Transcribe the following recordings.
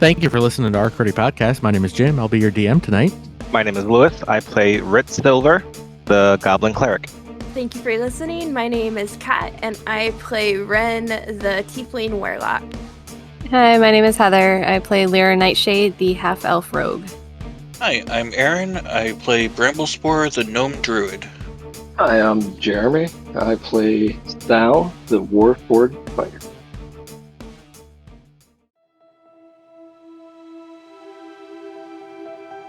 Thank you for listening to our Cruddy Podcast. My name is Jim. I'll be your DM tonight. My name is Lewis. I play Ritz, the Goblin Cleric. Thank you for listening. My name is Kat, and I play Wren, the Tiefling Warlock. Hi, my name is Heather. I play Lyra Nightshade, the half-elf rogue. Hi, I'm Aaron. I play Bramblespore, the Gnome Druid. Hi, I'm Jeremy. I play Thou, the Warforged fighter.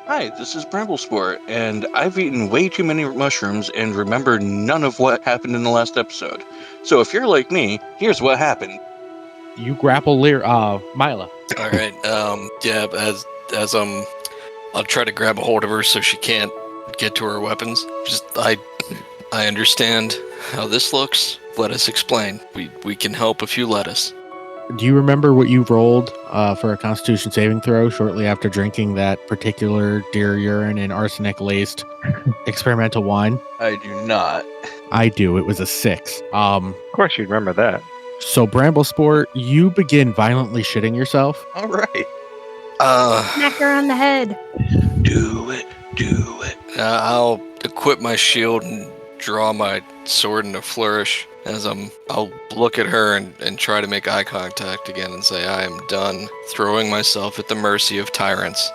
Hi, this is Bramblespore, and I've eaten way too many mushrooms and remember none of what happened in the last episode. So if you're like me, here's what happened. You grapple Mila. All right. I'll try to grab a hold of her so she can't get to her weapons. I understand how this looks. Let us explain. We can help if you let us. Do you remember what you rolled for a Constitution saving throw shortly after drinking that particular deer urine and arsenic-laced experimental wine? I do not. I do. It was a 6. Of course you'd remember that. So, Bramblespore, you begin violently shitting yourself. All right. Smack her on the head. Do it. I'll equip my shield and draw my sword into flourish as I'll look at her and try to make eye contact again and say I am done throwing myself at the mercy of tyrants.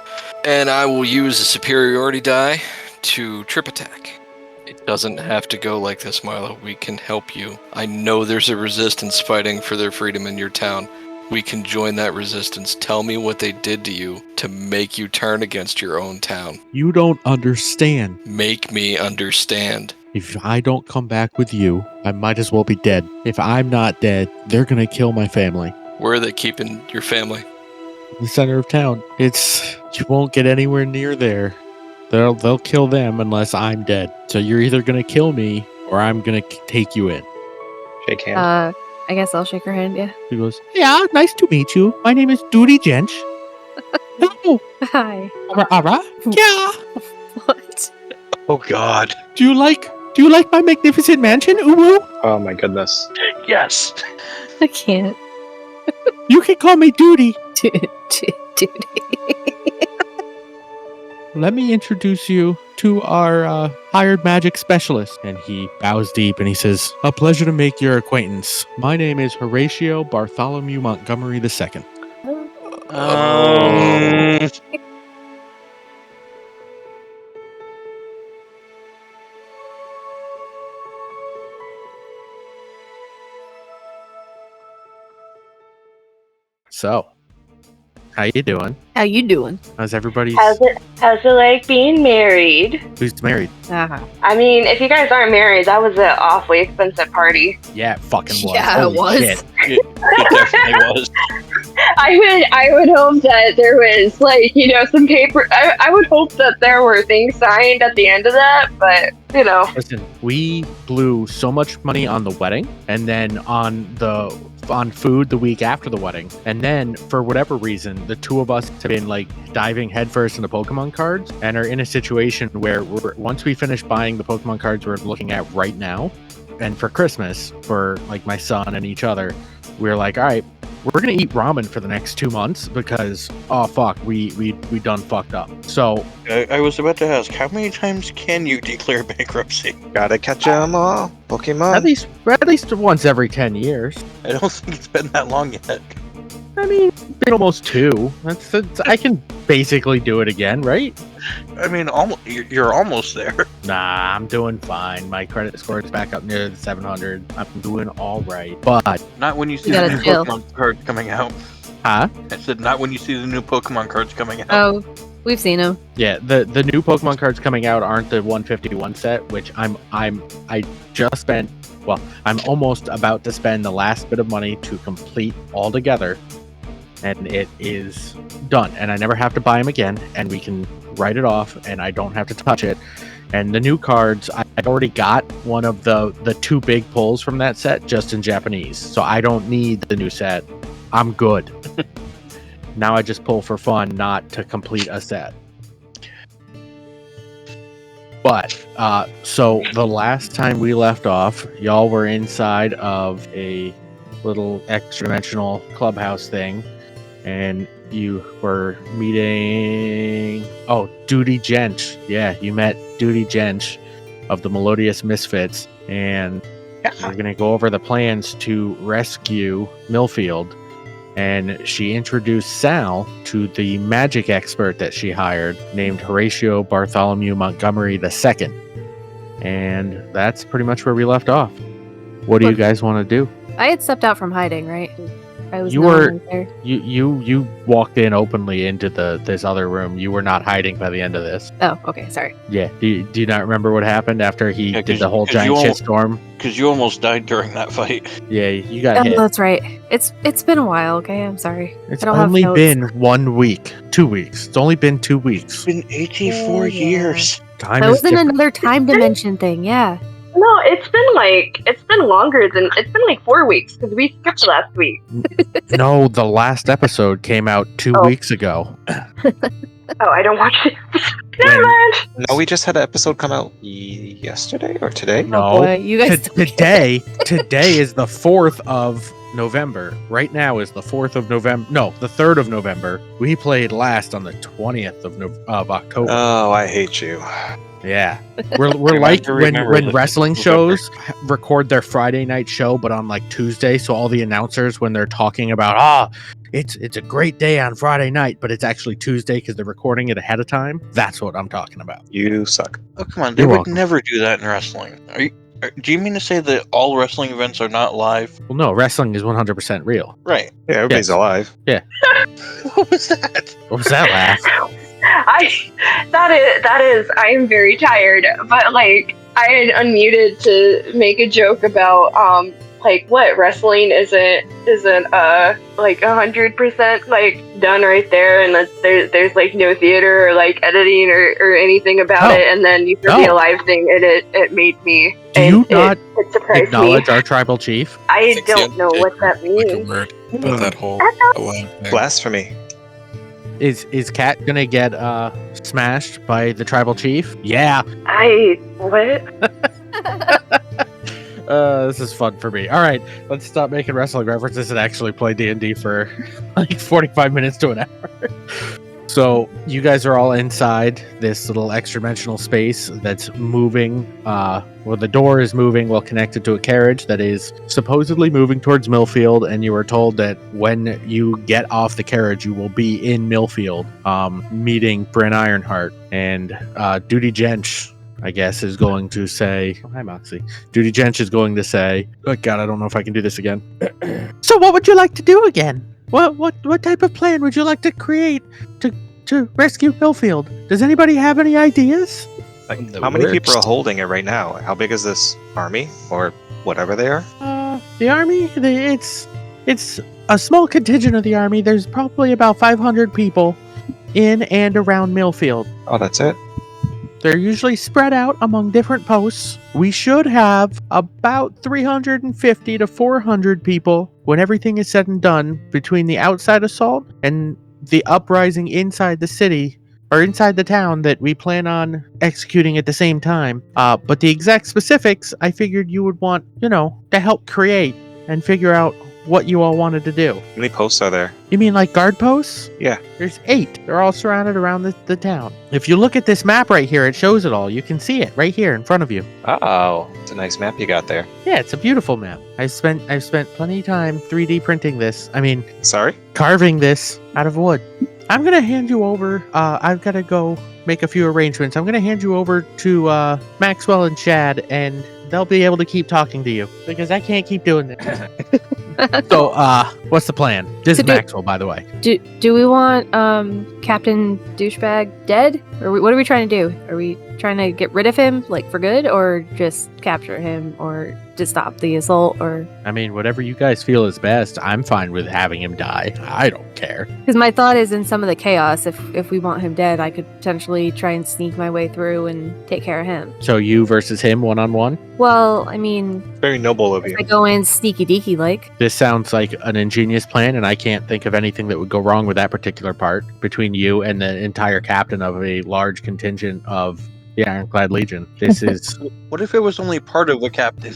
And I will use a superiority die to trip attack. It doesn't have to go like this, Milo. We can help you. I know there's a resistance fighting for their freedom in your town. We can join that resistance. Tell me what they did to you to make you turn against your own town. You don't understand. Make me understand. If I don't come back with you, I might as well be dead. If I'm not dead, they're gonna kill my family. Where are they keeping your family? In the center of town. You won't get anywhere near there. They'll kill them unless I'm dead. So you're either gonna kill me or I'm gonna take you in. Shake hands. I guess I'll shake her hand, yeah. He goes, yeah, nice to meet you. My name is Duty Jench. Oh, Hi. ara. Yeah. What? Oh God. Do you like my magnificent mansion, Uwu? Oh my goodness. Yes. I can't. You can call me Duty. Duty. Let me introduce you to our hired magic specialist. And he bows deep and he says, a pleasure to make your acquaintance. My name is Horatio Bartholomew Montgomery II. So, how you doing? How you doing? How's everybody? How's it like being married? Who's married? Uh-huh. I mean, if you guys aren't married, that was an awfully expensive party. Yeah, it fucking was. Yeah, Holy it was. shit. It definitely was. I would hope that there was some paper. I would hope that there were things signed at the end of that, but Listen, we blew so much money on the wedding, and then on food the week after the wedding, and then for whatever reason, the two of us have been diving headfirst into Pokemon cards, and are in a situation where once we finish buying the Pokemon cards we're looking at right now, and for Christmas for my son and each other, we're like, all right, we're gonna eat ramen for the next 2 months because we done fucked up. So I was about to ask, how many times can you declare bankruptcy? Gotta catch 'em all. Pokemon. at least once every 10 years. I don't think it's been that long yet. I mean, it's been almost 2. I can basically do it again, right? I mean, you're almost there. Nah, I'm doing fine. My credit score is back up near the 700. I'm doing all right. But Not when you see You the gotta new chill. Pokemon cards coming out. Huh? I said not when you see the new Pokemon cards coming out. Oh, we've seen him. Yeah, the new Pokemon cards coming out aren't the 151 set, which I just spent. Well, I'm almost about to spend the last bit of money to complete all together, and it is done. And I never have to buy them again, and we can write it off, and I don't have to touch it. And the new cards, I've already got one of the 2 big pulls from that set just in Japanese, so I don't need the new set. I'm good. Now I just pull for fun, not to complete a set. But, so the last time we left off, y'all were inside of a little extra-dimensional clubhouse thing, and you were meeting. Oh, Duty Gench. Yeah, you met Duty Gench of the Melodious Misfits, and we're gonna go over the plans to rescue Millfield. And she introduced Sal to the magic expert that she hired, named Horatio Bartholomew Montgomery II. And that's pretty much where we left off. What do you guys want to do? I had stepped out from hiding, right? I was You no were- longer there. You walked in openly into this other room. You were not hiding by the end of this. Oh, okay, sorry. Yeah. Do you not remember what happened after he Yeah, did the whole 'cause giant you almost- shitstorm? Because you almost died during that fight. Yeah, you got Oh, hit. that's right. It's been a while. Okay, I'm sorry. It's I don't have only notes. been 1 week, 2 weeks. It's only been 2 weeks. It's been 84 Yeah. years. Time That is was in different. another time dimension thing. Yeah. No, it's been longer than 4 weeks because we skipped last week. No, the last episode came out 2 Oh. weeks ago. Oh, I don't watch it. Never When- mind. No, we just had an episode come out yesterday or today. No, Oh, boy, you guys. today is the 4th of November. Right now is the 4th of November. No, the 3rd of November. We played last on the 20th of October. Oh, I hate you. Yeah, we're like remember when the wrestling November. shows record their Friday night show, but on like Tuesday. So all the announcers, when they're talking about it's a great day on Friday night, but it's actually Tuesday because they're recording it ahead of time. That's what I'm talking about. You suck. Oh, come on. They You're would welcome. never do that in wrestling. Do you mean to say that all wrestling events are not live? Well, no, wrestling is 100% real. Right. Yeah, everybody's Yes. alive. What was that? What was that laugh? I am very tired, but like I had unmuted to make a joke about like what wrestling isn't like 100% like done right there, and that there's like no theater or like editing or anything about Oh. it, and then you said the Oh. alive thing, and it made me. Do you it, not it surprised me. acknowledge our tribal chief? I think don't know the- what that Like a means. word about that whole alive thing. Blasphemy. Is Kat gonna get smashed by the tribal chief? Yeah. What? This is fun for me. All right, let's stop making wrestling references and actually play D&D for like 45 minutes to an hour. So you guys are all inside this little extra-dimensional space that's moving. Well, the door is moving while connected to a carriage that is supposedly moving towards Millfield, and you were told that when you get off the carriage, you will be in Millfield, meeting Bryn Ironheart. And Duty Gench, I guess, is going to say, oh, hi, Moxie. Duty Gench is going to say, oh, God, I don't know if I can do this again. So what would you like to do again? What type of plan would you like to create to rescue Millfield? Does anybody have any ideas? Like, The how many people are worst. holding it right now? How big is this army or whatever they are? The army, it's a small contingent of the army. There's probably about 500 people in and around Millfield. Oh, that's it. They're usually spread out among different posts. We should have about 350 to 400 people when everything is said and done between the outside assault and the uprising inside the city or inside the town that we plan on executing at the same time. But the exact specifics, I figured you would want, to help create and figure out what you all wanted to do. How many posts are there? You mean like guard posts? Yeah. There's 8. They're all surrounded around the town. If you look at this map right here, it shows it all. You can see it right here in front of you. Oh, it's a nice map you got there. Yeah, it's a beautiful map. I've spent plenty of time 3D printing this. I mean, Sorry? carving this out of wood. I'm gonna hand you over. I've got to go make a few arrangements. I'm gonna hand you over to Maxwell and Chad, and they'll be able to keep talking to you because I can't keep doing this. So, what's the plan? This To is do- Maxwell, by the way. Do we want Captain Douchebag dead? Or what are we trying to do? Are we trying to get rid of him, like, for good? Or just capture him? Or to stop the assault? Or... I mean, whatever you guys feel is best. I'm fine with having him die. I don't care. Because my thought is, in some of the chaos, if we want him dead, I could potentially try and sneak my way through and take care of him. So you versus him one-on-one? Well, I mean, Very noble of you. I go in sneaky deaky like. This sounds like an ingenious plan, and I can't think of anything that would go wrong with that particular part between you and the entire captain of a large contingent of the Ironclad Legion. This is What if it was only part of the captain?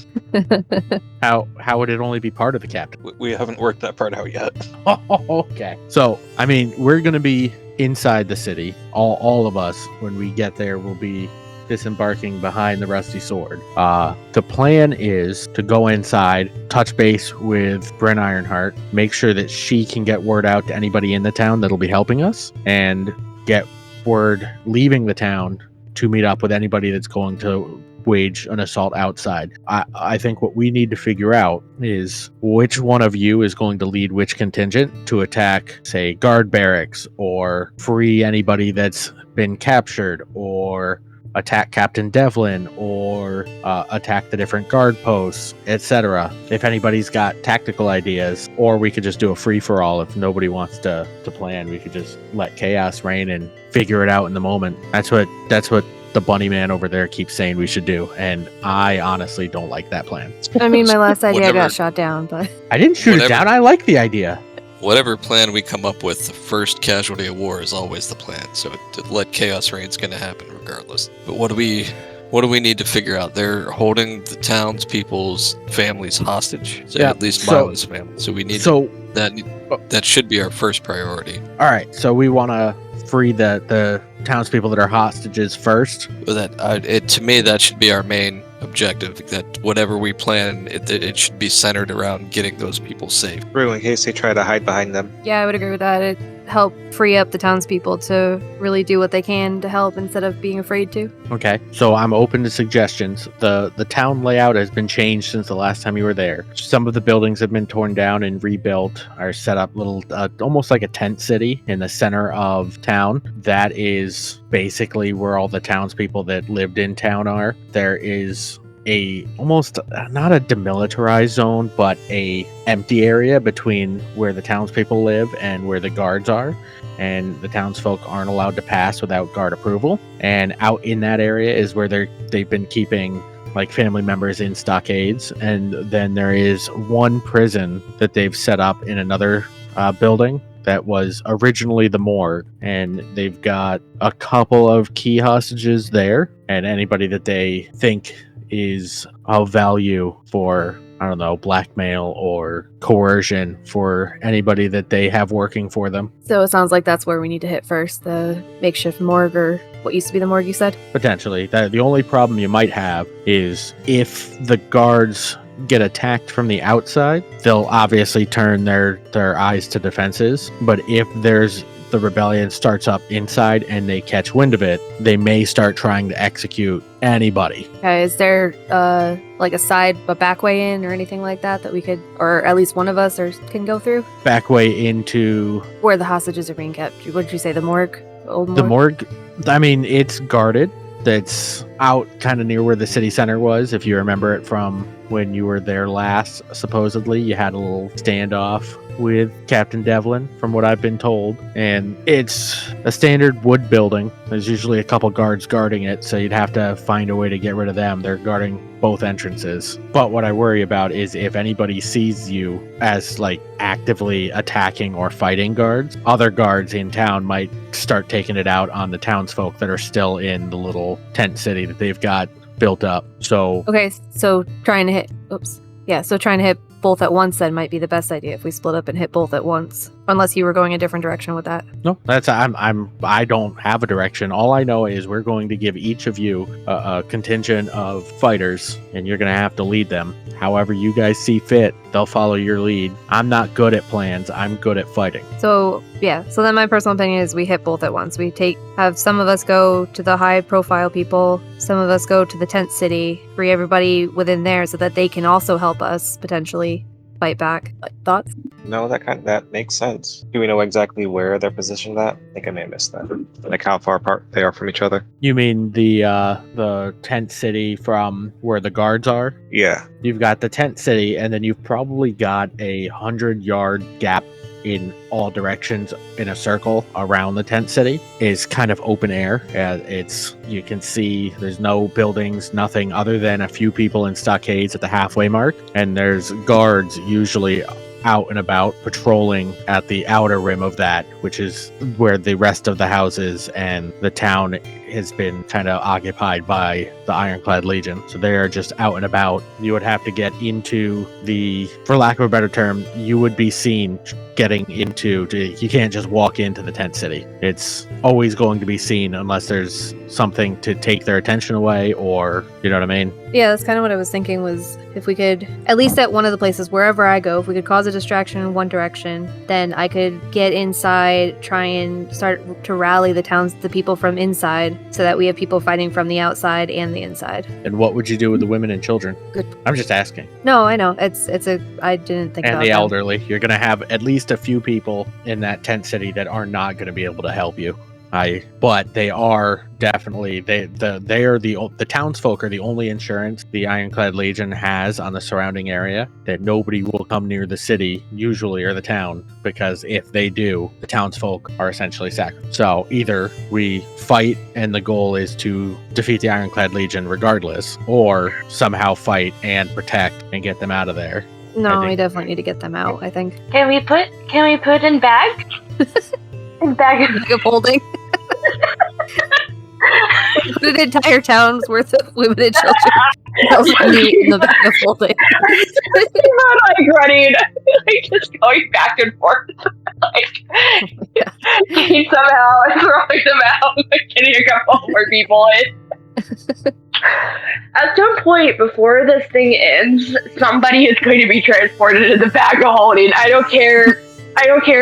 how would it only be part of the captain? We haven't worked that part out yet. Oh, okay. So, I mean, we're going to be inside the city. All of us, when we get there, will be disembarking behind the Rusty Sword. The plan is to go inside, touch base with Bryn Ironheart, make sure that she can get word out to anybody in the town that'll be helping us, and get word leaving the town to meet up with anybody that's going to wage an assault outside. I think what we need to figure out is which one of you is going to lead which contingent to attack, say, guard barracks, or free anybody that's been captured, or attack Captain Devlin, or attack the different guard posts, etc. If anybody's got tactical ideas, or we could just do a free-for-all. If nobody wants to plan, we could just let chaos reign and figure it out in the moment. That's what the bunny man over there keeps saying we should do, and I honestly don't like that plan. I mean, my last idea Whatever. got shot down, but I didn't shoot it down. I like the idea. Whatever plan we come up with, the first casualty of war is always the plan. So to let chaos reign is going to happen regardless. But what do we need to figure out? They're holding the townspeople's families hostage. So Yeah, at least so- Milo's family. So we need So, that should be our first priority. all right. So we want to free the townspeople that are hostages first. To me, that should be our main objective. That whatever we plan, it should be centered around getting those people safe. True, in case they try to hide behind them. yeah, I would agree with that. It help free up the townspeople to really do what they can to help instead of being afraid to. Okay, so I'm open to suggestions. The town layout has been changed since the last time you were there. Some of the buildings have been torn down and rebuilt, are set up little, almost like a tent city in the center of town. That is basically where all the townspeople that lived in town are. There is a almost not a demilitarized zone, but a empty area between where the townspeople live and where the guards are, and the townsfolk aren't allowed to pass without guard approval. And out in that area is where they've been keeping like family members in stockades. And then there is one prison that they've set up in another building that was originally the morgue, and they've got a couple of key hostages there, and anybody that they think is of value for, I don't know, blackmail or coercion for anybody that they have working for them. So it sounds like that's where we need to hit first, the makeshift morgue, or what used to be the morgue, you said? Potentially. The only problem you might have is if the guards get attacked from the outside, they'll obviously turn their eyes to defenses. But if the rebellion starts up inside and they catch wind of it, they may start trying to execute anybody. Okay, is there like a back way in or anything like that we could, or at least one of us can go through? Back way into Where the hostages are being kept. What did you say, the morgue? Old morgue? the morgue. I mean, it's guarded. That's out kind of near where the city center was. If you remember it from when you were there last, supposedly you had a little standoff with Captain Devlin, from what I've been told. And it's a standard wood building. There's usually a couple guards guarding it, so you'd have to find a way to get rid of them. They're guarding both entrances. But what I worry about is if anybody sees you as like actively attacking or fighting guards, other guards in town might start taking it out on the townsfolk that are still in the little tent city that they've got built up. So Okay, so trying to hit both at once then might be the best idea if we split up and hit both at once. Unless you were going a different direction with that. no, I don't have a direction. All I know is we're going to give each of you a contingent of fighters, and you're going to have to lead them. However you guys see fit, they'll follow your lead. I'm not good at plans. I'm good at fighting. So then my personal opinion is we hit both at once. We have some of us go to the high profile people, some of us go to the tent city, free everybody within there so that they can also help us potentially fight back. Thoughts? No, that makes sense. Do we know exactly where they're positioned at? I think I may have missed that. Like how far apart they are from each other? You mean the tent city from where the guards are? Yeah. You've got the tent city, and then you've probably got 100-yard gap in all directions in a circle around the tent city. Is kind of open air. You can see there's no buildings, nothing other than a few people in stockades at the halfway mark, and there's guards usually out and about patrolling at the outer rim of that, which is where the rest of the houses and the town has been kind of occupied by the Ironclad Legion. So they are just out and about. You would have to get into for lack of a better term, you would be seen getting into, you can't just walk into the tent city. It's always going to be seen unless there's something to take their attention away, or, you know what I mean? Yeah, that's kind of what I was thinking, was if we could, at least at one of the places, wherever I go, if we could cause a distraction in one direction, then I could get inside, try and start to rally the people from inside, so that we have people fighting from the outside and the inside. And what would you do with the women and children? Good. I'm just asking. No, I know. I didn't think about And the them. elderly. You're going to have at least a few people in that tent city that are not going to be able to help you. But they are definitely, the townsfolk are the only insurance the Ironclad Legion has on the surrounding area, that nobody will come near the city usually, or the town, because if they do, the townsfolk are essentially sacrificed. So either we fight and the goal is to defeat the Ironclad Legion regardless, or somehow fight and protect and get them out of there. No, we definitely need to get them out, I think. Can we put in bag? In bag Of holding. The entire town's worth of women and children. That was me in the bag of holding. Not like running, like just going back and forth, like somehow throwing them out, like getting a couple more people in. At some point before this thing ends, somebody is going to be transported in the bag of holding. I don't care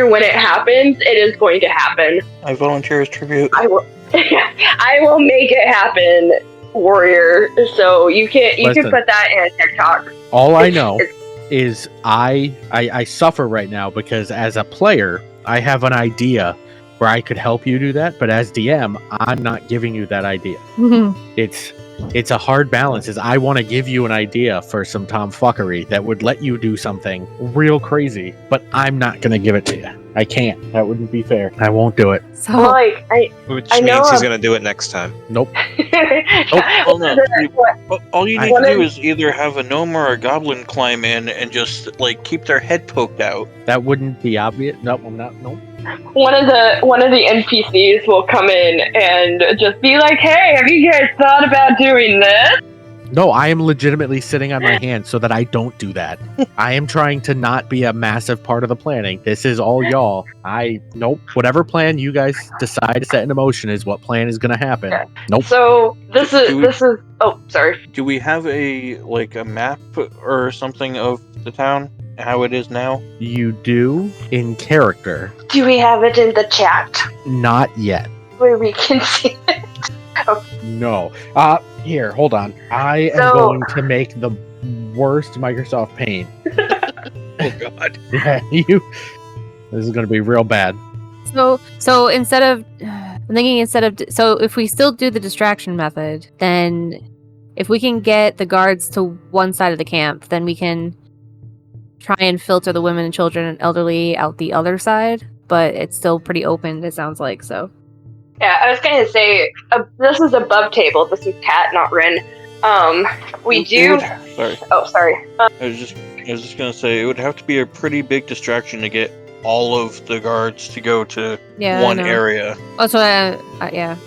when it happens. It is going to happen. I volunteer as tribute. I will make it happen, warrior. So you can put that in TikTok. All I know is I suffer right now because as a player, I have an idea where I could help you do that, but as DM, I'm not giving you that idea. It's a hard balance. Is I want to give you an idea for some tomfuckery that would let you do something real crazy, but I'm not going to give it to you. I can't. That wouldn't be fair. I won't do it. So, Like Which I know means he's going to do it next time. Nope. Oh, no. All you need to do is either have a gnome or a goblin climb in and just like keep their head poked out. That wouldn't be obvious. Nope, I'm not. Nope. one of the NPCs will come in and just be like, "Hey, have you guys thought about doing this?" No, I am legitimately sitting on my hands so that I don't do that. I am trying to not be a massive part of the planning. This is all y'all. Nope. Whatever plan you guys decide to set into motion is what plan is going to happen. Okay. Nope. So this is. Oh, sorry. Do we have a map or something of the town? How it is now? You do in character. Do we have it in the chat Not yet. where we can see it? No. Here, hold on. I am So- going to make the worst Microsoft Paint. Oh god. Yeah, this is going to be real bad. So if we still do the distraction method, then if we can get the guards to one side of the camp, then we can try and filter the women and children and elderly out the other side. But it's still pretty open, it sounds like, so. Yeah, I was going to say, this is above table. This is Cat, not Wren. We do... Sorry. Oh, sorry. I was just gonna say it would have to be a pretty big distraction to get all of the guards to go to one area. Oh, so I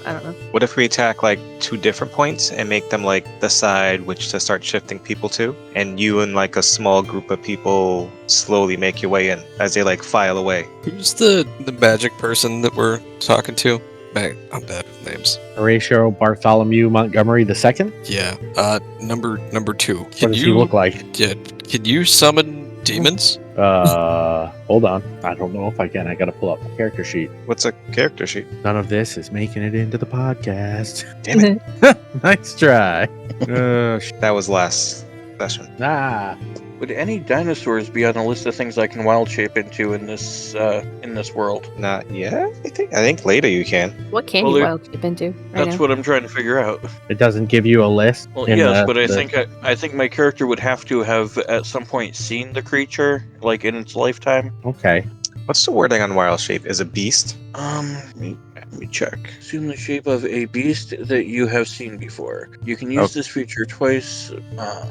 don't know. What if we attack like 2 different points and make them like decide which to start shifting people to, and you and like a small group of people slowly make your way in as they like file away? Who's the magic person that we're talking to? I'm bad with names. Horatio Bartholomew Montgomery II? Yeah. Number 2. What does he look like? Yeah. Can you summon demons? Hold on. I don't know if I can. I gotta pull up my character sheet. What's a character sheet? None of this is making it into the podcast. Damn it. Nice try. That was last session. Would any dinosaurs be on the list of things I can wild shape into in this world? Not yet. I think later you can. What can you wild shape into right That's now? what I'm trying to figure out. It doesn't give you a list. Well, yes, but I think my character would have to have at some point seen the creature, like in its lifetime. Okay. What's the wording on wild shape? Is it beast? Let me check. Assume the shape of a beast that you have seen before. You can use this feature twice,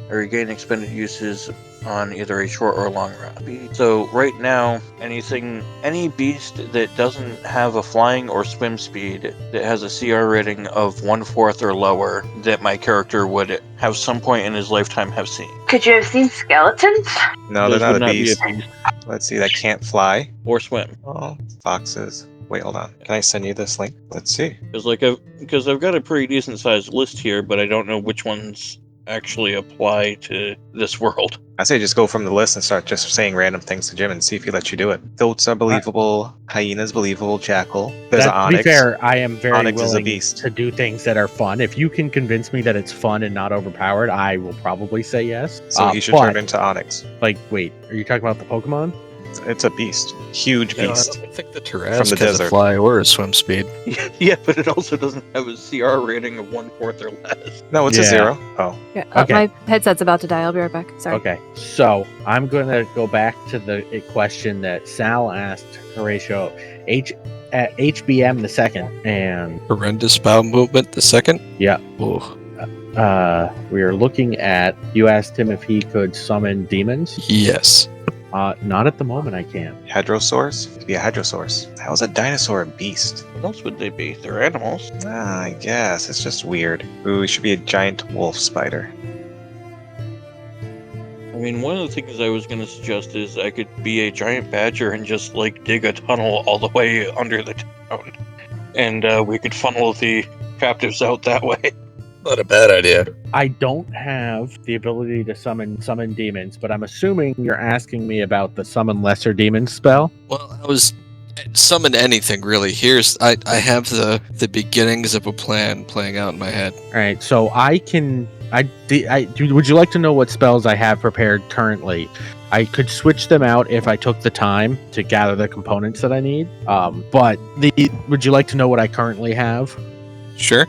or regain expended uses on either a short or long run. So right now, any beast that doesn't have a flying or swim speed that has a CR rating of 1/4 or lower that my character would have some point in his lifetime have seen. Could you have seen skeletons? No, Those they're not would a not be beast. a beast Let's see, that can't fly. or swim. Oh, foxes. Wait, hold on. Can I send you this link? Let's see. Because I've got a pretty decent sized list here, but I don't know which ones actually apply to this world. I say just go from the list and start just saying random things to Jim and see if he lets you do it. Goats are believable. Hyena's believable. Jackal. There's an To be onyx. fair, I am very Onyx is a willing beast. to do things that are fun. If you can convince me that it's fun and not overpowered, I will probably say yes. So he should but, turn into onyx. Like, wait, are you talking about the Pokemon? It's a beast. Huge No, I beast. don't think the From the Tarrasque has a desert. fly or a swim speed. Yeah, but it also doesn't have a CR rating of 1/4 or less. No, it's a Yeah. 0. Oh. Yeah, Okay. my headset's about to die. I'll be right back. Sorry. Okay, so I'm going to go back to the question that Sal asked Horatio. At HBM the second, and Horrendous bowel movement, the second? Yeah. Ooh. we are looking at. You asked him if he could summon demons. Yes. Not at the moment. I can't. Hadrosaurs? It'd be a hadrosaurus. How is a dinosaur a beast? What else would they be? They're animals. I guess. It's just weird. Ooh, it should be a giant wolf spider. I mean, one of the things I was going to suggest is I could be a giant badger and just, like, dig a tunnel all the way under the town. And we could funnel the captives out that way. Not a bad idea. I don't have the ability to summon demons, but I'm assuming you're asking me about the summon lesser demons spell. Well, I was summon anything really. I have the beginnings of a plan playing out in my head. All right, so would you like to know what spells I have prepared currently? I could switch them out if I took the time to gather the components that I need. Would you like to know what I currently have? Sure.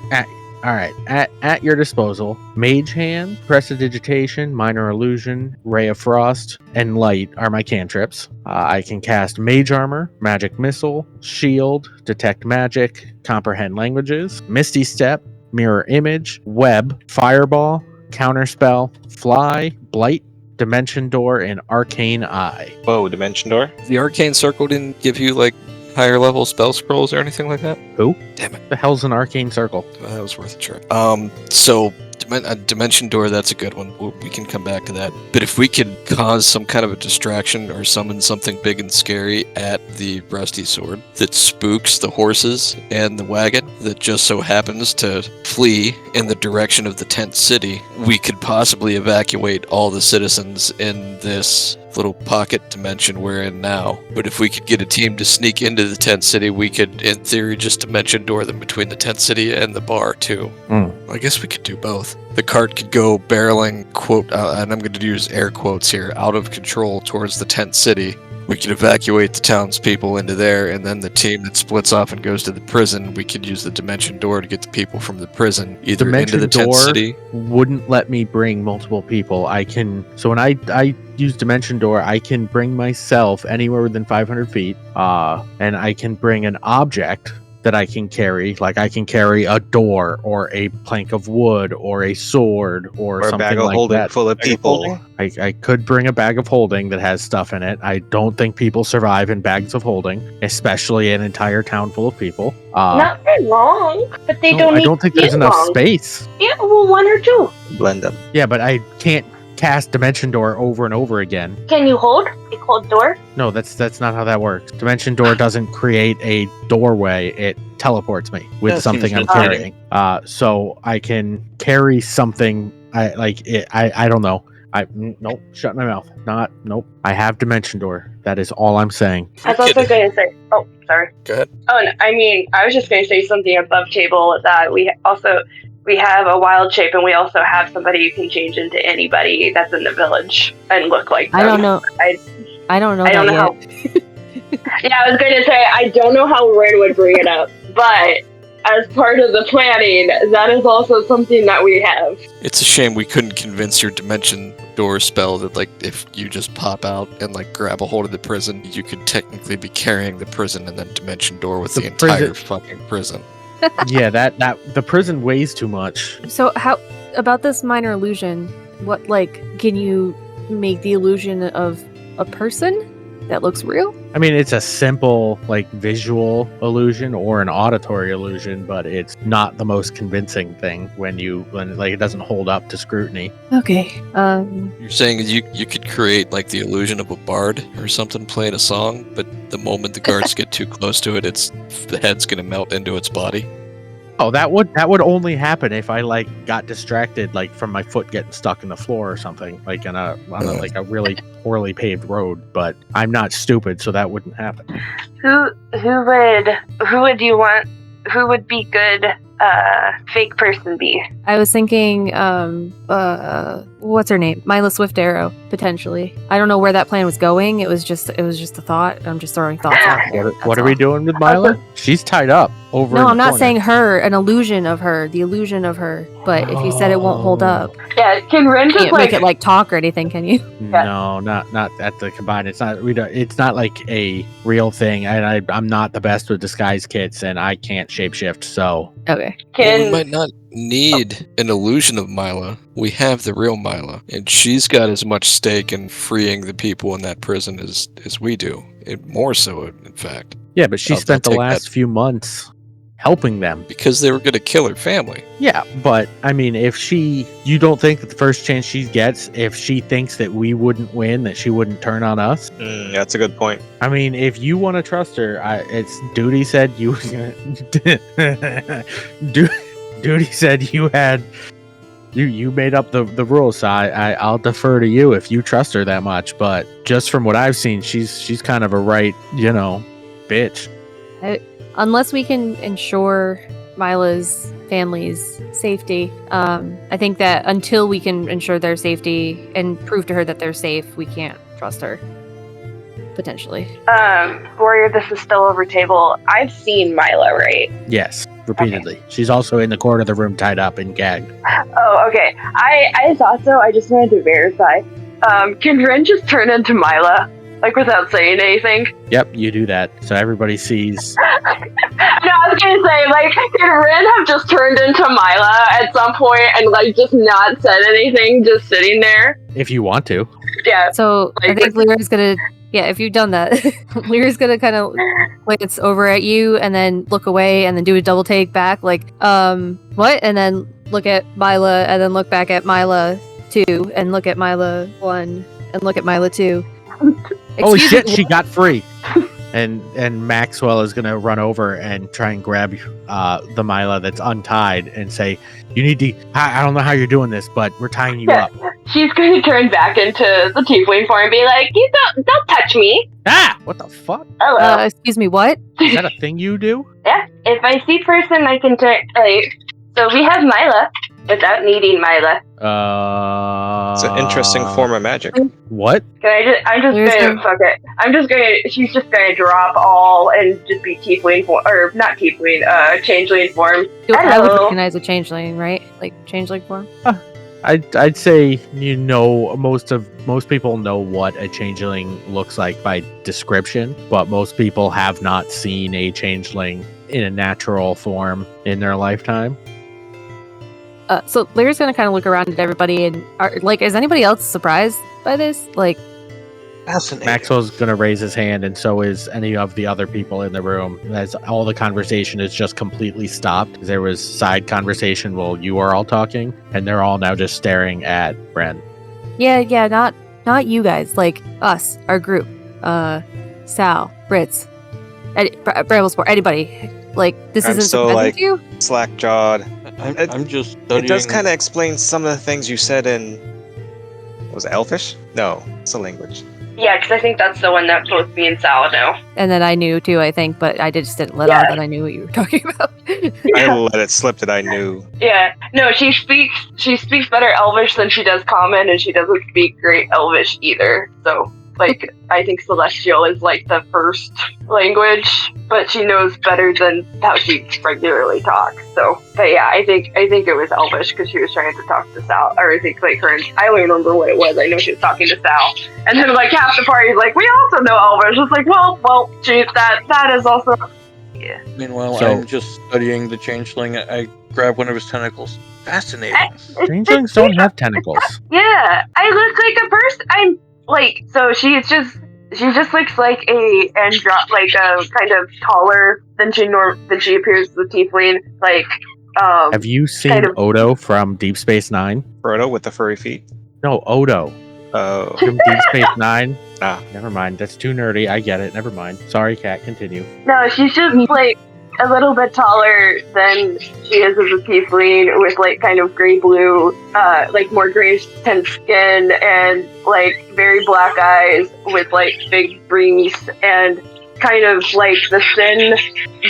All right, at your disposal, Mage Hand, Prestidigitation, Minor Illusion, Ray of Frost, and Light are my cantrips. I can cast Mage Armor, Magic Missile, Shield, Detect Magic, Comprehend Languages, Misty Step, Mirror Image, Web, Fireball, Counterspell, Fly, Blight, Dimension Door, and Arcane Eye. Whoa, Dimension Door? The Arcane Circle didn't give you, like, higher level spell scrolls or anything like that? Who? Damn it. The hell's an Arcane Circle? Well, that was worth a try. So Dimension Door, that's a good one. We can come back to that. But if we could cause some kind of a distraction or summon something big and scary at the Rusty Sword that spooks the horses and the wagon that just so happens to flee in the direction of the tent city, we could possibly evacuate all the citizens in this little pocket dimension we're in now. But if we could get a team to sneak into the tent city, we could, in theory, just Dimension Door them between the tent city and the bar, too. I guess we could do both. The cart could go barreling, quote, and I'm going to use air quotes here, out of control towards the tent city. We could evacuate the townspeople into there, and then the team that splits off and goes to the prison, we could use the Dimension Door to get the people from the prison either Dimension into the tent Door city. Wouldn't let me bring multiple people. So when I use Dimension Door, I can bring myself anywhere within 500 feet, and I can bring an object that I can carry. Like I can carry a door or a plank of wood or a sword or Or a something bag of like holding that. full of Bag of people. holding? I could bring a bag of holding that has stuff in it. I don't think people survive in bags of holding, especially an entire town full of people. Not for long, but they don't I need don't think to there's be enough long. space. Yeah, well, 1 or 2. Blend them. Yeah, but I can't cast Dimension Door over and over again. Can you hold? Like hold door? No, that's not how that works. Dimension Door doesn't create a doorway; it teleports me with That something seems I'm misleading. carrying. So I can carry something. I don't know. Nope. Shut my mouth. Nope. I have Dimension Door. That is all I'm saying. I was also going to say. Oh, sorry. Go ahead. Oh, no, I mean, I was just going to say something above table that we have a wild shape, and we also have somebody you can change into anybody that's in the village and look like them. I don't know. I don't know. I don't that know yet. Yeah, I was going to say, I don't know how Wren would bring it up, but as part of the planning, that is also something that we have. It's a shame we couldn't convince your Dimension door spell that, like, if you just pop out and, like, grab a hold of the prison, you could technically be carrying the prison and then dimension door with the entire fucking prison. Yeah, that the prison weighs too much. So how about this minor illusion? What, like, can you make the illusion of a person that looks real? I mean, it's a simple, like, visual illusion or an auditory illusion, but it's not the most convincing thing when like, it doesn't hold up to scrutiny. Okay. You're saying you could create, like, the illusion of a bard or something playing a song, but the moment the guards get too close to it, the head's gonna melt into its body? Oh, that would only happen if I, like, got distracted, like, from my foot getting stuck in the floor or something, like on a like a really poorly paved road. But I'm not stupid, so that wouldn't happen. Who would you want? Who would be good fake person be? I was thinking, what's her name? Mila Swift Arrow, potentially. I don't know where that plan was going. It was just a thought. I'm just throwing thoughts out there. What are we doing with Mila? She's tied up over. No, in I'm the not corner. saying her. An illusion of her. The illusion of her. But if you said it won't hold up, Yeah, can Wren you just can't make it like talk or anything, can you? No, not at the combined. It's not. It's not like a real thing. And I'm not the best with disguise kits, and I can't shapeshift. So Okay. Well, we might not need an illusion of Mila. We have the real Mila, and she's got as much stake in freeing the people in that prison as we do. More so, in fact. yeah, but she I'll spent the take last few months helping them. Because they were going to kill her family. Yeah, but I mean, you don't think that the first chance she gets, if she thinks that we wouldn't win, that she wouldn't turn on us? That's a good point. I mean, if you want to trust her, it's Duty said you. Duty said you had. You made up the rules, so I'll defer to you if you trust her that much. But just from what I've seen, she's kind of a right, bitch. Unless we can ensure Mila's family's safety, I think that until we can ensure their safety and prove to her that they're safe, we can't trust her. Potentially. Warrior, this is still over table. I've seen Mila, right? Yes, repeatedly. Okay. She's also in the corner of the room, tied up and gagged. Oh, okay. I thought so. I just wanted to verify. Can Wren just turn into Mila? Like, without saying anything? Yep, you do that. So everybody sees. No, I was gonna say, like, can Wren have just turned into Mila at some point and, like, just not said anything, just sitting there? If you want to. Yeah. So, like, I think Lyra's gonna... Yeah, if you've done that, Lyra's gonna kind of glance over at you and then look away and then do a double take back, like, what? And then look at Mila and then look back at Mila 2 and look at Mila 1 and look at Mila 2. Holy shit, she got free. And Maxwell is going to run over and try and grab the Mila that's untied and say, you need to, I don't know how you're doing this, but we're tying you up. She's going to turn back into the Tiefling form and be like, you don't touch me. Ah! What the fuck? Hello. Excuse me, what? Is that a thing you do? Yeah, if I see person, I can turn, like, so we have Mila without needing Mila. It's an interesting form of magic. What? I'm just gonna fuck it. She's just gonna drop all and just be Tiefling form, or not Tiefling, Changeling form. I would recognize a Changeling, right? Like, Changeling form? I'd say, most people know what a changeling looks like by description, but most people have not seen a changeling in a natural form in their lifetime. So Lyra's gonna kind of look around at everybody and is anybody else surprised by this? Like, fascinating. Maxwell's gonna raise his hand, and so is any of the other people in the room. As all the conversation is just completely stopped. There was side conversation while you are all talking, and they're all now just staring at Wren. Yeah, not you guys, like us, our group. Sal, Ritz, Bramblespore, anybody. Like, this isn't so, surprising like, to you? slack-jawed. I'm just studying. It does kind of explain some of the things you said in... Was it Elfish? No, it's a language. Yeah, because I think that's the one that both me and Sal know. And then I knew too, I think, but I just didn't let on that I knew what you were talking about. I let it slip that I knew. Yeah, no, she speaks better Elvish than she does Common, and she doesn't speak great Elvish either. So like, I think Celestial is like the first language, but she knows better than how she regularly talks. So, but yeah, I think it was Elvish because she was trying to talk to Sal, or I think like her. I don't remember what it was. I know she was talking to Sal, and then like half the party's like, we also know Elvish. It's like, well, geez, that is also. Yeah. Meanwhile, So- I'm just studying the changeling. I grab one of his tentacles. Fascinating. Changelings don't have tentacles. Yeah, I look like a person. I'm like, so she just looks like a kind of taller than she appears as a tiefling. Like, Have you seen kind of- Odo from Deep Space Nine? Frodo with the furry feet. No, Odo Oh, from Deep Space Nine. Ah. Never mind. That's too nerdy. I get it. Never mind. Sorry, Kat. Continue. No, she's just like a little bit taller than she is as a tiefling, with like kind of gray-blue, like more grayish tint skin, and like very black eyes with like big rings, and kind of like the thin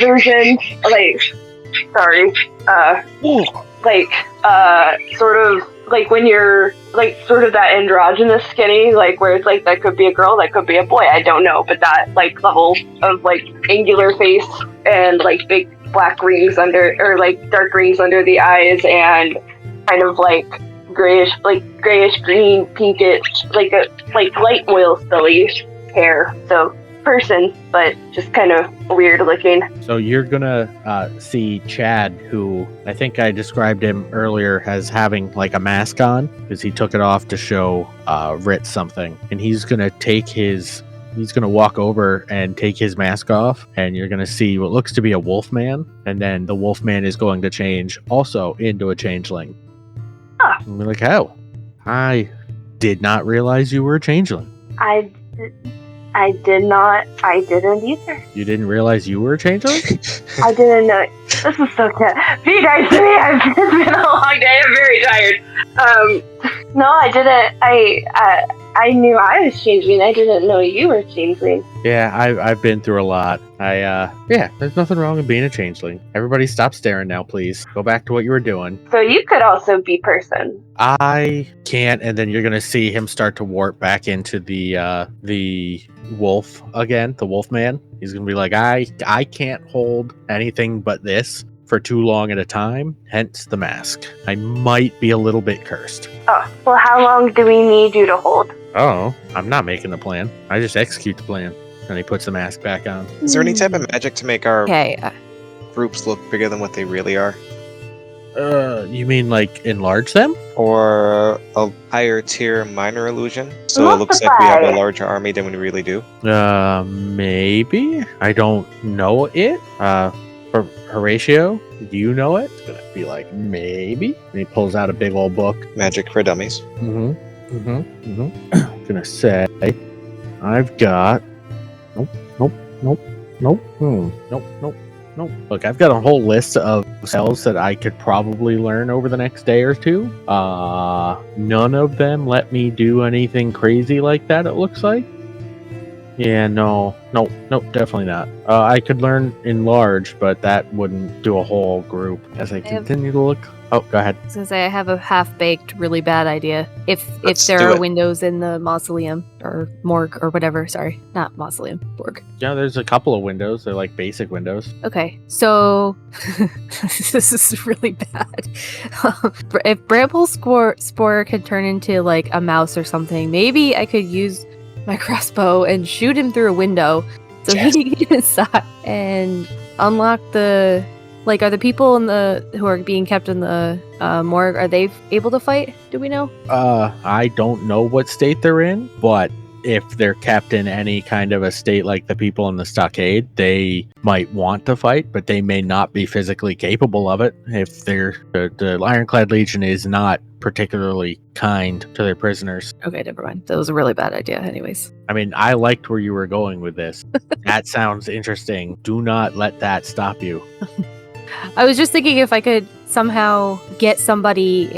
version, like, sorry, sort of like when you're like sort of that androgynous skinny, like where it's like that could be a girl, that could be a boy, I don't know, but that like level of like angular face and like big black rings under, or like dark rings under the eyes, and kind of like grayish green, pinkish, like a light oil spilly hair. So person, but just kind of weird looking. So you're gonna see Chad, who I think I described him earlier as having like a mask on because he took it off to show Ritz something, and he's gonna walk over and take his mask off, and you're gonna see what looks to be a wolfman, and then the wolfman is going to change also into a changeling. Huh. And we're like, oh, I did not realize you were a changeling. I didn't either. You didn't realize you were a changeling? I didn't know. This is so good. Be nice to me. It's been a long day. I'm very tired. No, I didn't. I knew I was changeling. I didn't know you were changeling. Yeah, I've been through a lot. There's nothing wrong with being a changeling. Everybody stop staring now, please. Go back to what you were doing. So you could also be person. I can't, and then you're gonna see him start to warp back into the wolf again, the wolf man. He's gonna be like, I can't hold anything but this for too long at a time, hence the mask. I might be a little bit cursed. Oh, well, how long do we need you to hold? Oh, I'm not making the plan. I just execute the plan. And he puts the mask back on. is there any type of magic to make our Okay. groups look bigger than what they really are? You mean like enlarge them? Or a higher tier minor illusion? So it looks like we have a larger army than we really do? Maybe? I don't know it. Horatio, do you know it? It's gonna be like, maybe. And he pulls out a big old book. Magic for dummies. Gonna say, I've got. Nope. Look, I've got a whole list of spells that I could probably learn over the next day or two. None of them let me do anything crazy like that, it looks like. Yeah, no, definitely not. I could learn enlarge, but that wouldn't do a whole group. As I continue to look. Oh, go ahead. I was gonna say I have a half-baked, really bad idea. If Let's there do are it. windows in the mausoleum or morgue or whatever, sorry, not mausoleum, morgue. Yeah, there's a couple of windows. They're like basic windows. Okay, so this is really bad. If Bramblespore can turn into like a mouse or something, maybe I could use my crossbow and shoot him through a window so he can get inside and unlock the. Like, are the people who are being kept in the morgue, are they able to fight? Do we know? I don't know what state they're in, but if they're kept in any kind of a state like the people in the stockade, they might want to fight, but they may not be physically capable of it. If the Ironclad Legion is not particularly kind to their prisoners. Okay, never mind. That was a really bad idea, anyways. I mean, I liked where you were going with this. That sounds interesting. Do not let that stop you. I was just thinking if I could somehow get somebody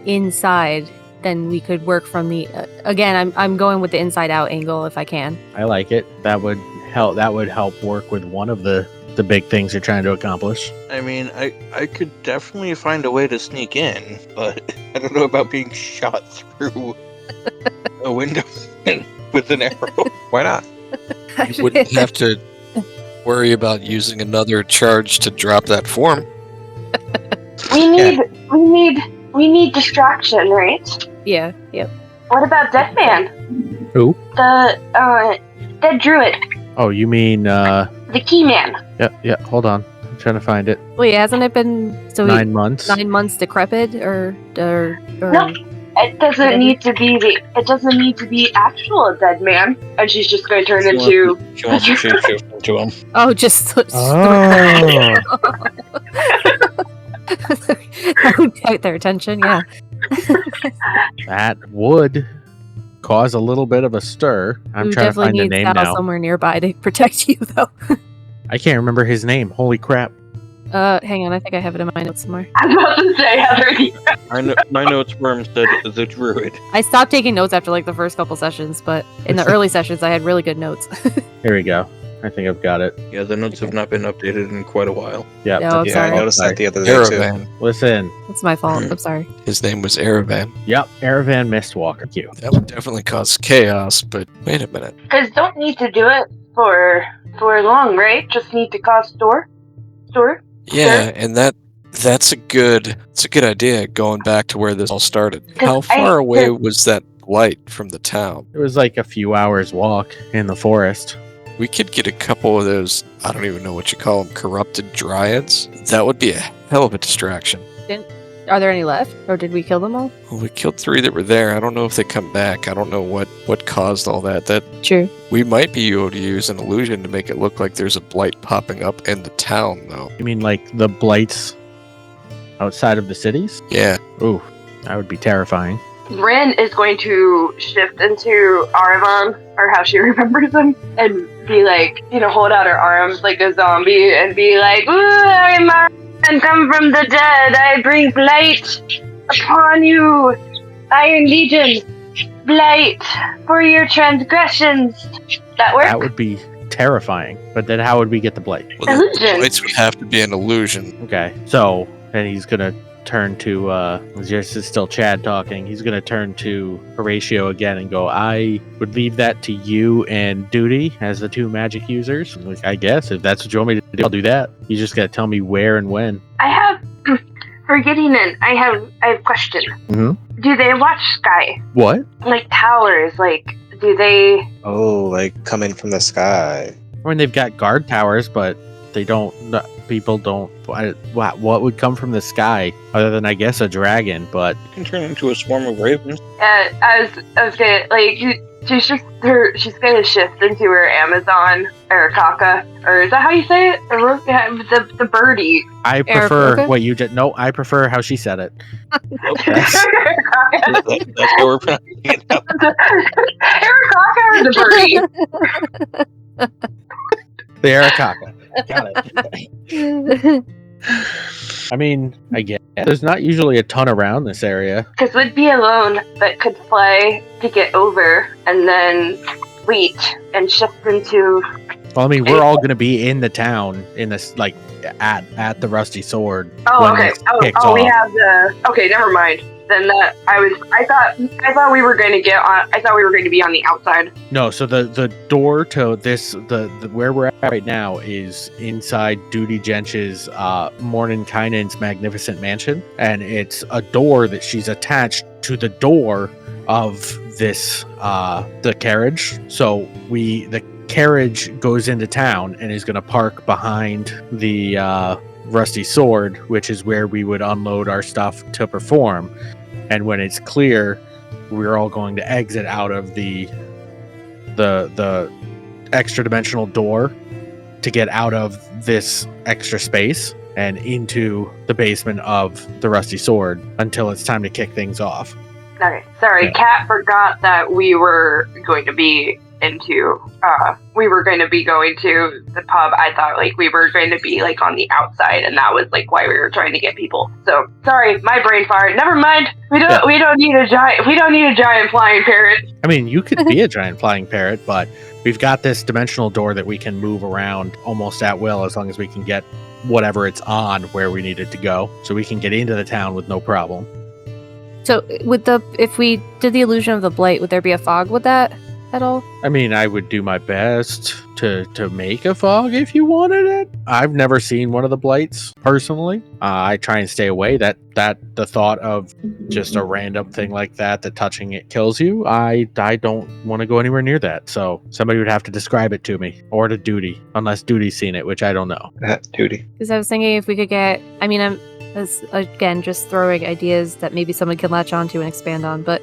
inside, then we could work from the. Again, I'm going with the inside out angle if I can. I like it. That would help. That would help work with one of the big things you're trying to accomplish. I mean, I could definitely find a way to sneak in, but I don't know about being shot through a window. with an arrow. Why not? You wouldn't have to worry about using another charge to drop that form. We need distraction, right? Yeah, yep. What about Dead Man? Who? The Dead Druid, Oh, you mean the Key Man. yeah, hold on. I'm trying to find it. Wait, hasn't it been 9 months? 9 months decrepit or No. It doesn't need to be actual Dead Man, and she's just going to turn into. She wants to shapeshift into him. Oh, just Oh. get their attention, yeah. That would cause a little bit of a stir. I'm You trying to definitely find the need name Sal now. somewhere nearby to protect you, though. I can't remember his name. Holy crap. Hang on, I think I have it in my notes somewhere. I was about to say, Heather. My notes were said the Druid. I stopped taking notes after like the first couple sessions, but in the early sessions I had really good notes. Here we go. I think I've got it. Yeah, the notes have not been updated in quite a while. Yep. No, I'm Yeah, sorry. I noticed that the other day too. Aravan. Listen. It's my fault. I'm sorry. His name was Aravan. Yep. Aravan Mistwalker. Thank you. That would definitely cause chaos, but wait a minute. Because don't need to do it for long, right? Just need to cause store. Yeah, and that's a good idea going back to where this all started. How far away was that light from the town? It was like a few hours walk in the forest. We could get a couple of those, I don't even know what you call them, corrupted dryads. That would be a hell of a distraction. Are there any left? Or did we kill them all? Well, we killed 3 that were there. I don't know if they come back. I don't know what caused all that. True. We might be able to use an illusion to make it look like there's a blight popping up in the town, though. You mean like the blights outside of the cities? Yeah. Ooh, that would be terrifying. Wren is going to shift into Aravan, or how she remembers him, and be like, hold out her arms like a zombie and be like, "Ooh, I am Aravan, come from the dead. I bring blight upon you. Iron Legion, blight for your transgressions." That work? That would be terrifying. But then how would we get the blight? Well, the Illusion. blights would have to be an illusion. Okay. So, then he's going to turn to, this is still Chad talking, he's going to turn to Horatio again and go, I would leave that to you and Duty as the 2 magic users. I'm like, I guess, if that's what you want me to do, I'll do that. You just got to tell me where and when. I have, forgetting it, I have a question. Mm-hmm. Do they watch sky? What? Like towers, do they... Oh, like coming from the sky. I mean, they've got guard towers, but they don't, people don't, what would come from the sky other than, I guess, a dragon, but... You can turn into a swarm of ravens. I was gonna, she's gonna shift into her Amazon, or Kaka, or is that how you say it? Or, the birdie. I prefer Erica? what you did. No, I prefer how she said it. That's how we're pronouncing it now. Kaka or the birdie? The Arakaka. Got it. I mean, I guess there's not usually a ton around this area. Because we'd be alone, but could fly to get over, and then wait, and shift into... Well, I mean, we're all going to be in the town, in this, like, at the Rusty Sword. Oh, when okay. this kicks We off. have the... Okay, never mind. Then I thought we were going to get on... I thought we were going to be on the outside. No, so the door to this, the where we're at right now is inside Duty Jench's Mordenkainen's magnificent mansion, and it's a door that she's attached to the door of this the carriage. So the carriage goes into town and is going to park behind the Rusty Sword, which is where we would unload our stuff to perform. And when it's clear, we're all going to exit out of the extra dimensional door to get out of this extra space and into the basement of the Rusty Sword until it's time to kick things off. Okay, sorry, Yeah. Kat forgot that we were going to be going to the pub. I thought we were going to be on the outside, and that was why we were trying to get people. So sorry, my brain fired. Never mind. We don't need a giant flying parrot. I mean, you could be a giant flying parrot, but we've got this dimensional door that we can move around almost at will as long as we can get whatever it's on where we need it to go. So we can get into the town with no problem. So, if we did the illusion of the blight, would there be a fog with that? at all? I mean, I would do my best to make a fog if you wanted it. I've never seen one of the blights personally. I try and stay away. That the thought of just a random thing like that touching it kills you. I don't want to go anywhere near that. So somebody would have to describe it to me, or to Duty, unless Duty's seen it, which I don't know. Duty. Because I was thinking if we could get, I mean, I'm again just throwing ideas that maybe someone can latch onto and expand on. But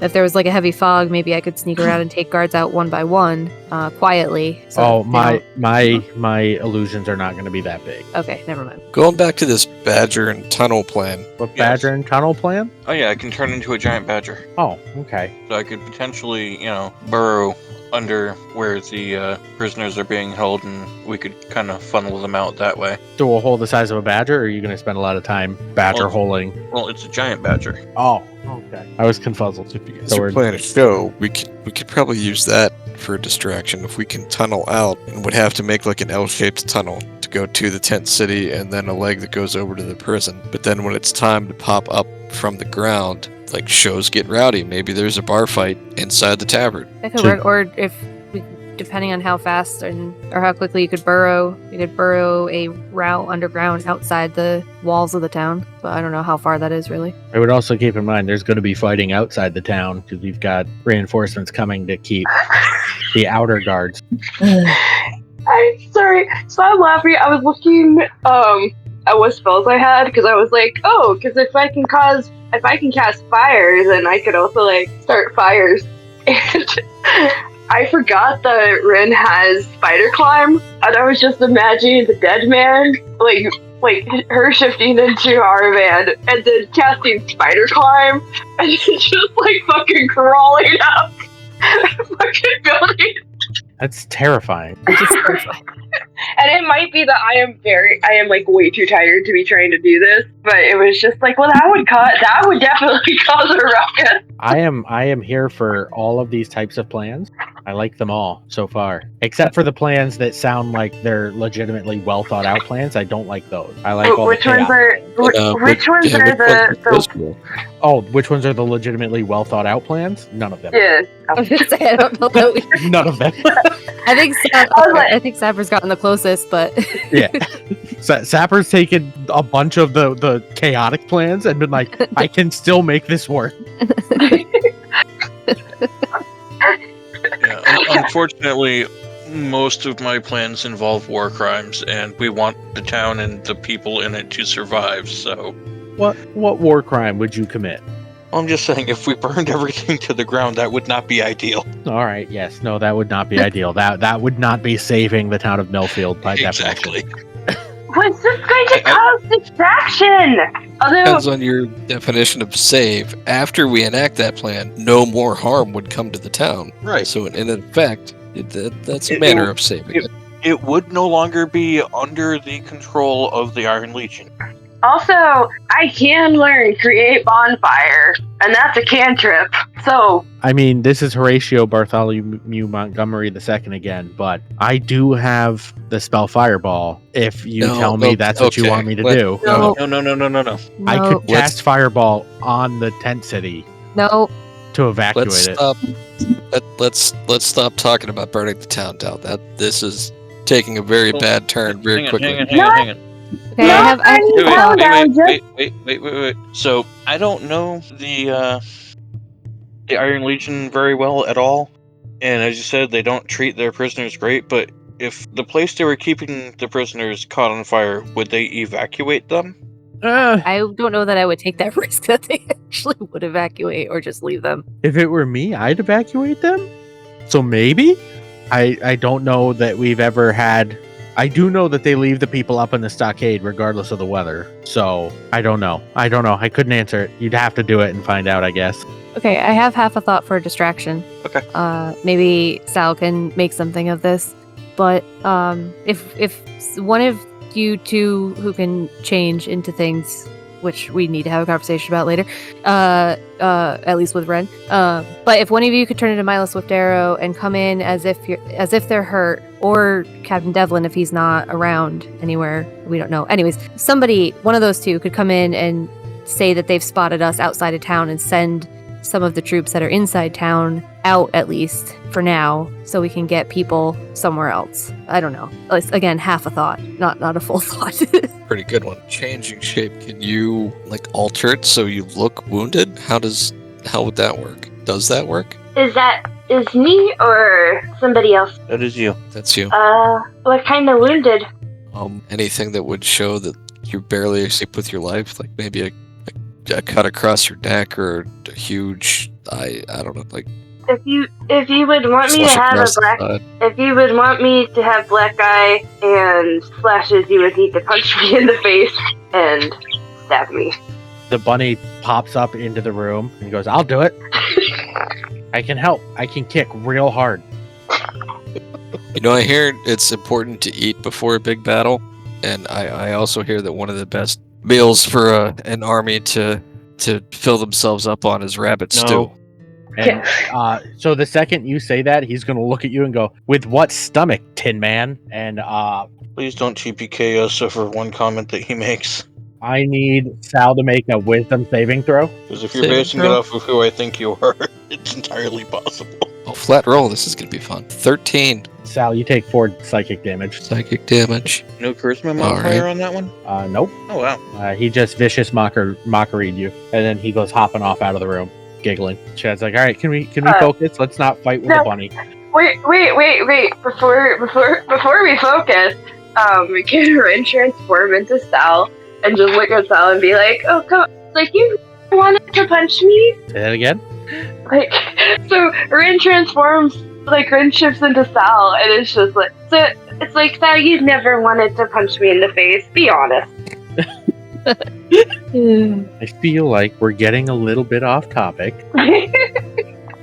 if there was like a heavy fog, maybe I could sneak around and take guards out one by one, quietly. So my illusions are not going to be that big. Okay, never mind. Going back to this badger and tunnel plan. What badger and tunnel plan? Oh yeah, I can turn into a giant badger. Oh, okay. So I could potentially, burrow under where the prisoners are being held, and we could kind of funnel them out that way. Do a hole the size of a badger, or are you going to spend a lot of time badger holing? Well, it's a giant badger. Oh, okay. I was confuzzled. As you plan to go, we could probably use that for a distraction if we can tunnel out, and would have to make like an L-shaped tunnel to go to the tent city and then a leg that goes over to the prison. But then when it's time to pop up from the ground, like shows get rowdy. Maybe there's a bar fight inside the tavern. That could work, or if we, depending on how fast or how quickly you could burrow a route underground outside the walls of the town. But I don't know how far that is really. I would also keep in mind there's going to be fighting outside the town because we've got reinforcements coming to keep the outer guards. I'm sorry. So I'm laughing. I was looking at what spells I had, because I was like, because if I can cast fires, then I could also like start fires. And I forgot that Wren has spider climb, and I was just imagining the dead man, like her shifting into our van and then casting spider climb and then just like fucking crawling up fucking building. That's terrifying. And it might be that I am like way too tired to be trying to do this, but it was just like, well, that would definitely cause a ruckus. I am here for all of these types of plans. I like them all so far, except for the plans that sound like they're legitimately well thought out plans. I don't like those. I like all which the ones which ones are the legitimately well thought out plans? None of them. Yeah. I was gonna say, I don't know that None of them. I think Sapper's gotten the closest, but Yeah. Sapper's taken a bunch of the chaotic plans and been like, I can still make this work. Yeah, unfortunately, most of my plans involve war crimes, and we want the town and the people in it to survive, so... What war crime would you commit? I'm just saying, if we burned everything to the ground, that would not be ideal. All right, yes. No, that would not be ideal. That would not be saving the town of Millfield by definition. Exactly. What's this going to cause distraction? Depends on your definition of save. After we enact that plan, no more harm would come to the town. Right. So in effect, that's a manner of saving it. It would no longer be under the control of the Iron Legion. Also, I can learn create bonfire, and that's a cantrip. So, I mean, this is Horatio Bartholomew Montgomery II again, but I do have the spell Fireball. If you tell me that's what you want me to do, No. I could cast Fireball on the tent city. No. To evacuate it. Let's stop talking about burning the town down. This is taking a very bad turn very quickly. Hang on. Okay, Wait. So, I don't know the Iron Legion very well at all. And as you said, they don't treat their prisoners great, but if the place they were keeping the prisoners caught on fire, would they evacuate them? I don't know that I would take that risk that they actually would evacuate or just leave them. If it were me, I'd evacuate them. So maybe? I don't know that we've ever had... I do know that they leave the people up in the stockade regardless of the weather. So, I don't know. I couldn't answer it. You'd have to do it and find out, I guess. Okay, I have half a thought for a distraction. Okay. Maybe Sal can make something of this. But if one of you two who can change into things, which we need to have a conversation about later, at least with Wren. But if one of you could turn into Milo Swift Arrow and come in as if they're hurt, or Captain Devlin if he's not around anywhere, we don't know. Anyways, one of those two could come in and say that they've spotted us outside of town and send some of the troops that are inside town out, at least for now, so we can get people somewhere else. I don't know. Again, half a thought, not a full thought. Pretty good one. Changing shape. Can you alter it so you look wounded? How would that work? Does that work? Is me or somebody else? That is you. That's you. What kind of wounded? Anything that would show that you barely escaped with your life, like maybe a cut across your neck or a huge, I don't know, If you would want me to have if you would want me to have black eye and slashes, you would need to punch me in the face and stab me. The bunny pops up into the room and goes, "I'll do it. I can help. I can kick real hard." I hear it's important to eat before a big battle, and I also hear that one of the best meals for an army to fill themselves up on is rabbit stew. And so the second you say that, he's going to look at you and go, "With what stomach, Tin Man?" And Please don't TPK us over one comment that he makes. I need Sal to make a wisdom saving throw. Because if you're basing it off of who I think you are, it's entirely possible. Oh, flat roll. This is going to be fun. 13. Sal, you take 4 psychic damage. Psychic damage. No charisma modifier on that one? Nope. Oh, wow. He just vicious mockery'd you. And then he goes hopping off out of the room, giggling. Chad's like, "All right, can we focus? Let's not fight with the bunny." Wait. Before we focus, can Wren transform into Sal and just look at Sal and be like, "Oh, come, you wanted to punch me?" Say that again? So Wren transforms, Wren shifts into Sal, and it's just Sal, you've never wanted to punch me in the face. Be honest. I feel like we're getting a little bit off topic.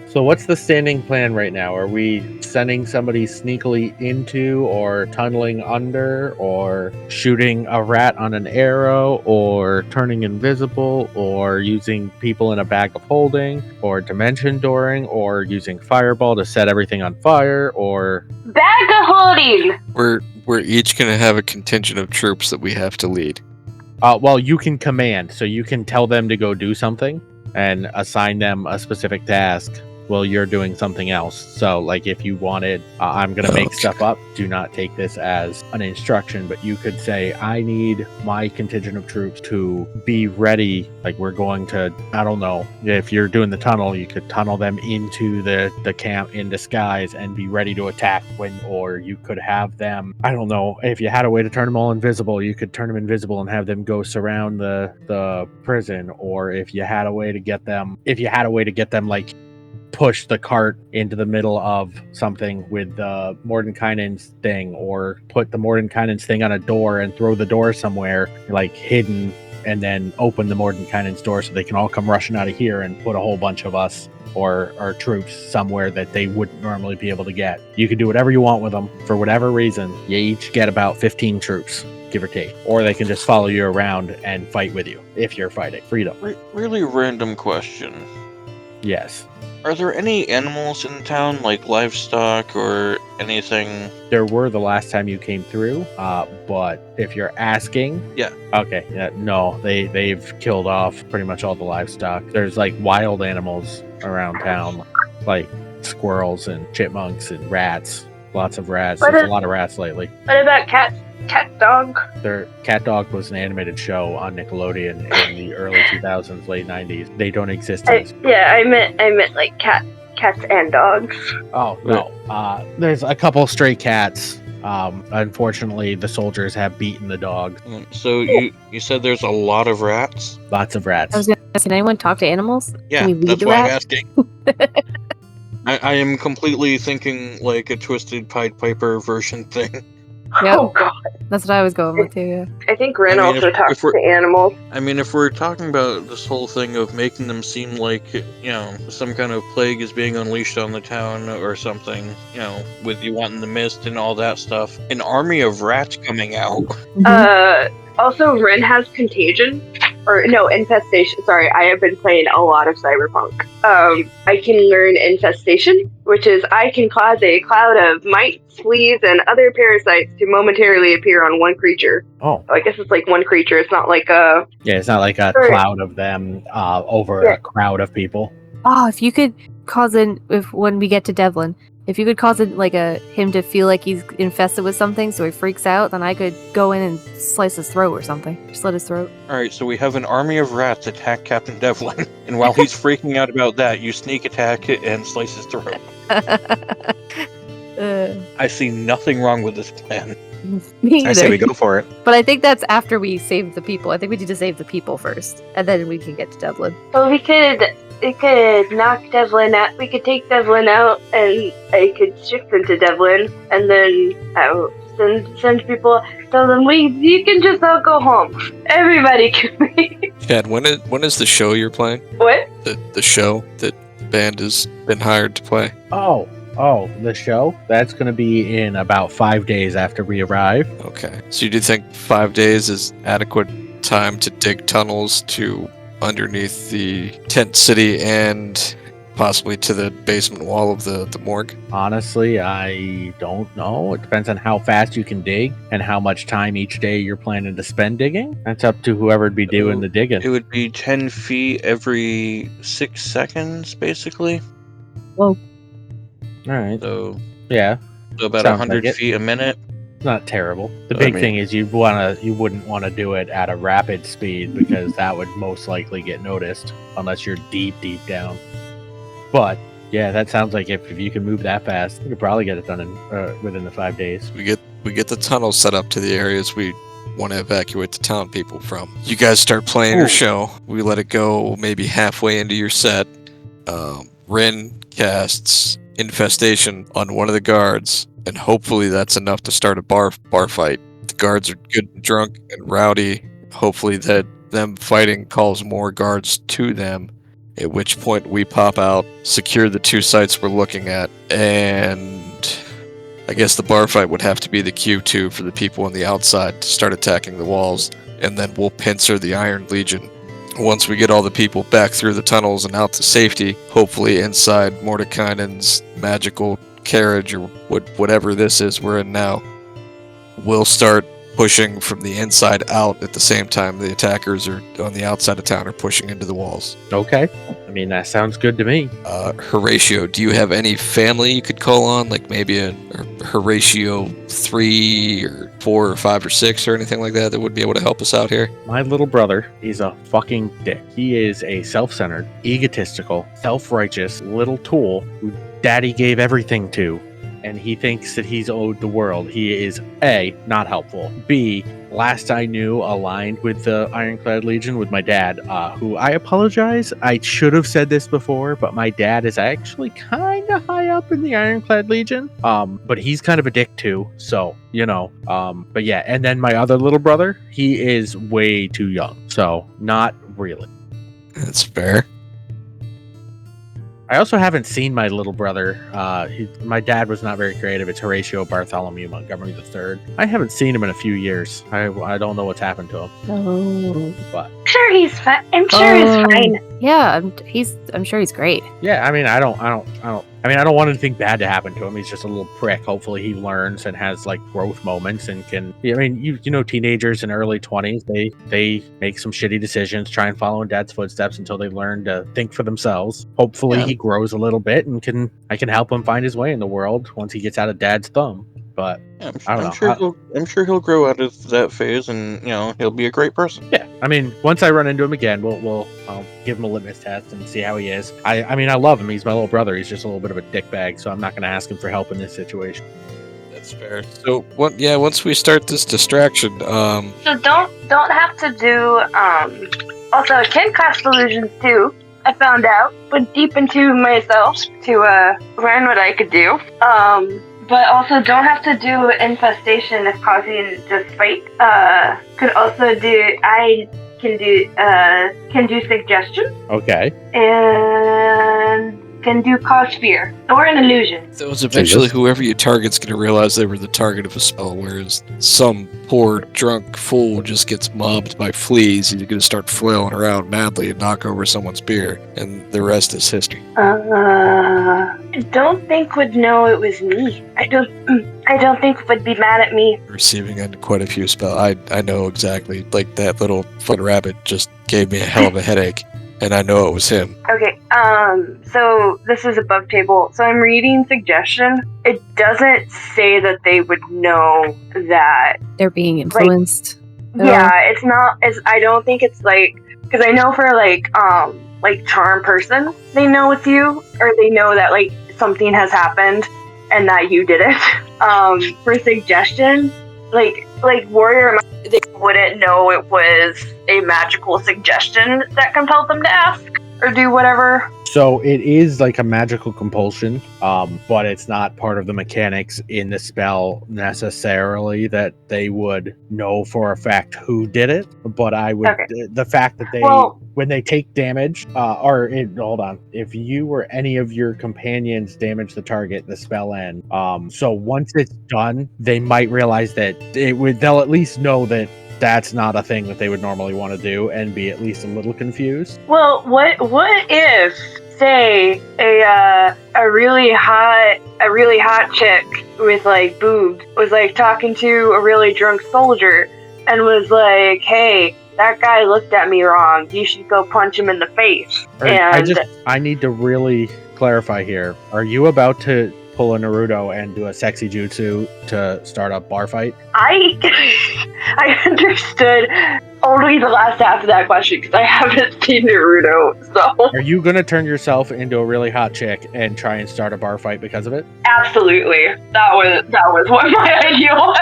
So what's the standing plan right now? Are we sending somebody sneakily into, or tunneling under, or shooting a rat on an arrow, or turning invisible, or using people in a bag of holding, or dimension dooring, or using fireball to set everything on fire, or... Bag of holding! We're each going to have a contingent of troops that we have to lead. Well, you can command, so you can tell them to go do something and assign them a specific task while you're doing something else. So, if you wanted, I'm going to make stuff up. Do not take this as an instruction, but you could say, "I need my contingent of troops to be ready." We're going to, I don't know, if you're doing the tunnel, you could tunnel them into the camp in disguise and be ready to attack or you could have them, I don't know, if you had a way to turn them all invisible, you could turn them invisible and have them go surround the prison. Or if you had a way to get them, push the cart into the middle of something with the Mordenkainen's thing, or put the Mordenkainen's thing on a door and throw the door somewhere hidden, and then open the Mordenkainen's door so they can all come rushing out of here, and put a whole bunch of us or our troops somewhere that they wouldn't normally be able to get. You can do whatever you want with them. For whatever reason, you each get about 15 troops, give or take. Or they can just follow you around and fight with you if you're fighting. Freedom. Really random question. Yes. Are there any animals in town, like livestock or anything? There were the last time you came through, but if you're asking... Yeah. Okay, no, they've killed off pretty much all the livestock. There's wild animals around town, like squirrels and chipmunks and rats. Lots of rats. There's a lot of rats lately. What about cats? Cat Dog? Cat Dog was an animated show on Nickelodeon in the early 2000s, late 90s. They don't exist in this. Yeah, I meant cats and dogs. Oh, no. There's a couple stray cats. Unfortunately, the soldiers have beaten the dog. So you said there's a lot of rats? Lots of rats. I was going to ask, can anyone talk to animals? Yeah, that's why I'm asking. I am completely thinking like a Twisted Pied Piper version thing. Yep. Oh god. That's what I was going with too, yeah. I think Wren also talks to animals. I mean, if we're talking about this whole thing of making them seem like, some kind of plague is being unleashed on the town or something, with you wanting the mist and all that stuff, an army of rats coming out. Also, Wren has contagion. Or, no, infestation. Sorry, I have been playing a lot of Cyberpunk. I can learn infestation, which is I can cause a cloud of mites, fleas, and other parasites to momentarily appear on one creature. Oh. I guess it's one creature. It's not like a... Yeah, it's not like a cloud of them over a crowd of people. Oh, if you could cause when we get to Devlin, if you could cause him to feel like he's infested with something, so he freaks out, then I could go in and slice his throat or something. Slit his throat. All right, so we have an army of rats attack Captain Devlin, and while he's freaking out about that, you sneak attack and slice his throat. I see nothing wrong with this plan. Me I say either. we go for it. But I think that's after we save the people. I think we need to save the people first, and then we can get to Devlin. Well, we could knock Devlin out. We could take Devlin out, and I could shift into Devlin, and then I'll send people. Tell them, you can just all go home. Everybody can leave. Chad, when is the show you're playing? What? The show that the band has been hired to play? Oh, the show? That's going to be in about 5 days after we arrive. Okay. So you do think 5 days is adequate time to dig tunnels to underneath the tent city and possibly to the basement wall of the morgue? Honestly, I don't know. It depends on how fast you can dig and how much time each day you're planning to spend digging. That's up to whoever'd be doing the digging. It would be 10 feet every 6 seconds, basically. Whoa. All right. So yeah, so about sounds 100 like it. feet a minute. It's not terrible. The big thing is you wouldn't want to do it at a rapid speed because that would most likely get noticed unless you're deep down. But yeah, that sounds like if you can move that fast, you could probably get it done in within the 5 days. We get the tunnels set up to the areas we want to evacuate the town people from. You guys start playing your show. We let it go maybe halfway into your set. Wren casts Infestation on one of the guards, and hopefully that's enough to start a bar fight. The guards are good and drunk and rowdy. Hopefully that them fighting calls more guards to them, at which point we pop out, secure the 2 sites we're looking at, and I guess the bar fight would have to be the Q2 for the people on the outside to start attacking the walls, and then we'll pincer the Iron Legion. Once we get all the people back through the tunnels and out to safety, hopefully inside Mordekainen's magical carriage or whatever this is we're in now, we'll start pushing from the inside out at the same time the attackers are on the outside of town are pushing into the walls. Okay. I mean, that sounds good to me. Horatio, do you have any family you could call on? Like maybe a Horatio 3 or 4 or 5 or 6 or anything like that would be able to help us out here? My little brother is a fucking dick. He is a self-centered, egotistical, self-righteous little tool who daddy gave everything to. And he thinks that he's owed the world. He is A, not helpful. B, last I knew, aligned with the Ironclad Legion with my dad, who I apologize. I should have said this before, but my dad is actually kind of high up in the Ironclad Legion. But he's kind of a dick too. So, but yeah. And then my other little brother, he is way too young. So not really. That's fair. I also haven't seen my little brother. My dad was not very creative. It's Horatio Bartholomew Montgomery III. I haven't seen him in a few years. I don't know what's happened to him. Oh. But I'm sure he's fine. I'm sure he's fine. Yeah, I'm sure he's great. yeah, I mean, I don't want anything bad to happen to him. He's just a little prick. Hopefully, he learns and has like growth moments and can. I mean, you know, teenagers in early 20s, they make some shitty decisions, try and follow in dad's footsteps until they learn to think for themselves. Hopefully, he grows a little bit and I can help him find his way in the world once he gets out of dad's thumb. But Yeah, I don't know. I'm sure he'll grow out of that phase, and he'll be a great person. yeah, I mean, once I run into him again, I'll give him a litmus test and see how he is. I mean, I love him. He's my little brother. He's just a little bit of a dickbag, so I'm not going to ask him for help in this situation. That's fair. So, once we start this distraction, So don't have to do. Also, I can cast illusions too. I found out, went deep into myself to learn what I could do. But also don't have to do infestation if causing just fight. Could also do. I can do suggestion Okay. and can do cause fear or an illusion. that was eventually whoever you target's going to realize they were the target of a spell, whereas some poor drunk fool just gets mobbed by fleas. He's going to start flailing around madly and knock over someone's beer, and the rest is history. I don't think would know it was me. I don't think would be mad at me. Receiving on quite a few spells. I know exactly. Like that little fun rabbit just gave me a hell of a headache. and I know it was him. Okay, so this is above table. So I'm reading suggestion. It doesn't say that they would know that. They're being influenced. Yeah, it's not. I don't think it's like, because I know for like charm person, they know it's you, or they know that like something has happened and that you did it. For suggestion, like warrior, they wouldn't know it was a magical suggestion that compelled them to ask or do whatever. So it is like a magical compulsion, but it's not part of the mechanics in the spell necessarily that they would know for a fact who did it. But I would, the fact that they, when they take damage, hold on, if you or any of your companions damage the target, the spell ends. So once it's done, they might realize that they'll at least know that that's not a thing that they would normally want to do and be at least a little confused. Well, what if, say, a really hot chick with like boobs was like talking to a really drunk soldier and was like, "Hey, that guy looked at me wrong. You should go punch him in the face." I need to really clarify here. Are you about to pull a Naruto and do a sexy jutsu to start a bar fight? I understood only the last half of that question because I haven't seen Naruto. So are you gonna turn yourself into a really hot chick and try and start a bar fight because of it? Absolutely, that was what my idea was.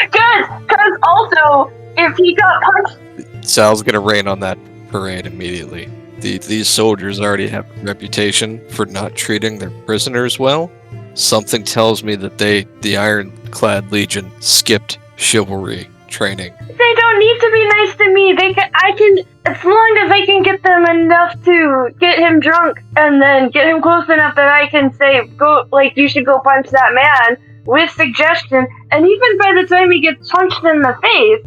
Because also, if he got punched, Sal's gonna rain on that parade immediately. These soldiers already have a reputation for not treating their prisoners well. Something tells me that the Ironclad Legion, skipped chivalry training. They don't need to be nice to me. I can, as long as I can get them enough to get him drunk and then get him close enough that I can say, go, like, you should go punch that man with suggestion. And even by the time he gets punched in the face,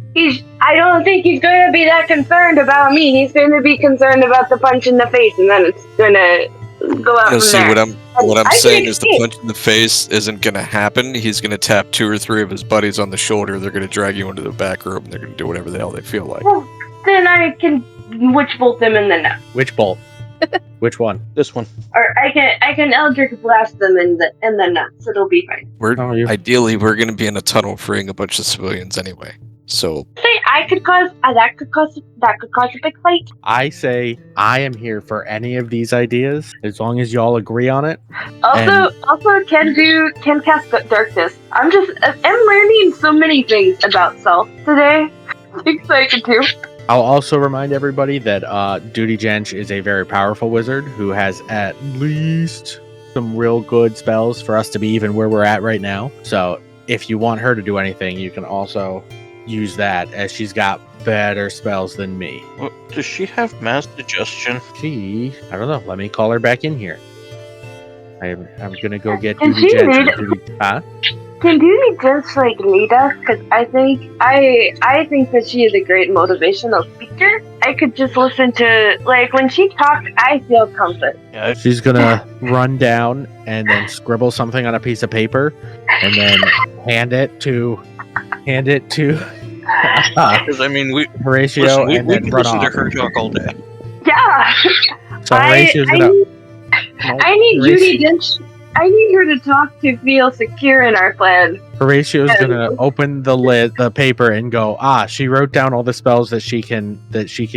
I don't think he's going to be that concerned about me. He's going to be concerned about the punch in the face, and then it's going to go out from there. What I'm saying is the punch in the face isn't going to happen. He's going to tap 2 or 3 of his buddies on the shoulder. They're going to drag you into the back room, and they're going to do whatever the hell they feel like. Well, then I can witch bolt them in the nuts. Which bolt? Which one? This one. Or I can Eldritch blast them in the nuts. It'll be fine. Ideally, we're going to be in a tunnel freeing a bunch of civilians anyway. So that could cause a big fight. I say I am here for any of these ideas as long as y'all agree on it. Also can cast darkness. I'm learning so many things about self today. Things I can do. I'll also remind everybody that Duty Gench is a very powerful wizard who has at least some real good spells for us to be even where we're at right now. So if you want her to do anything, you can also use that, as she's got better spells than me. Well, does she have mass suggestion? I don't know. Let me call her back in here. I'm gonna go get Duty Gench. Can Duty just like lead us? Because I think that she is a great motivational speaker. I could just listen to, like, when she talks, I feel comfort. Yeah, she's gonna run down and then scribble something on a piece of paper and then hand it to because I mean, Horatio, we and then can run listen off. to her talk all day. Yeah. So Horatio's I need Duty Gench. I need her to talk to feel secure in our plan. Horatio's gonna open the paper, and go, she wrote down all the spells that she can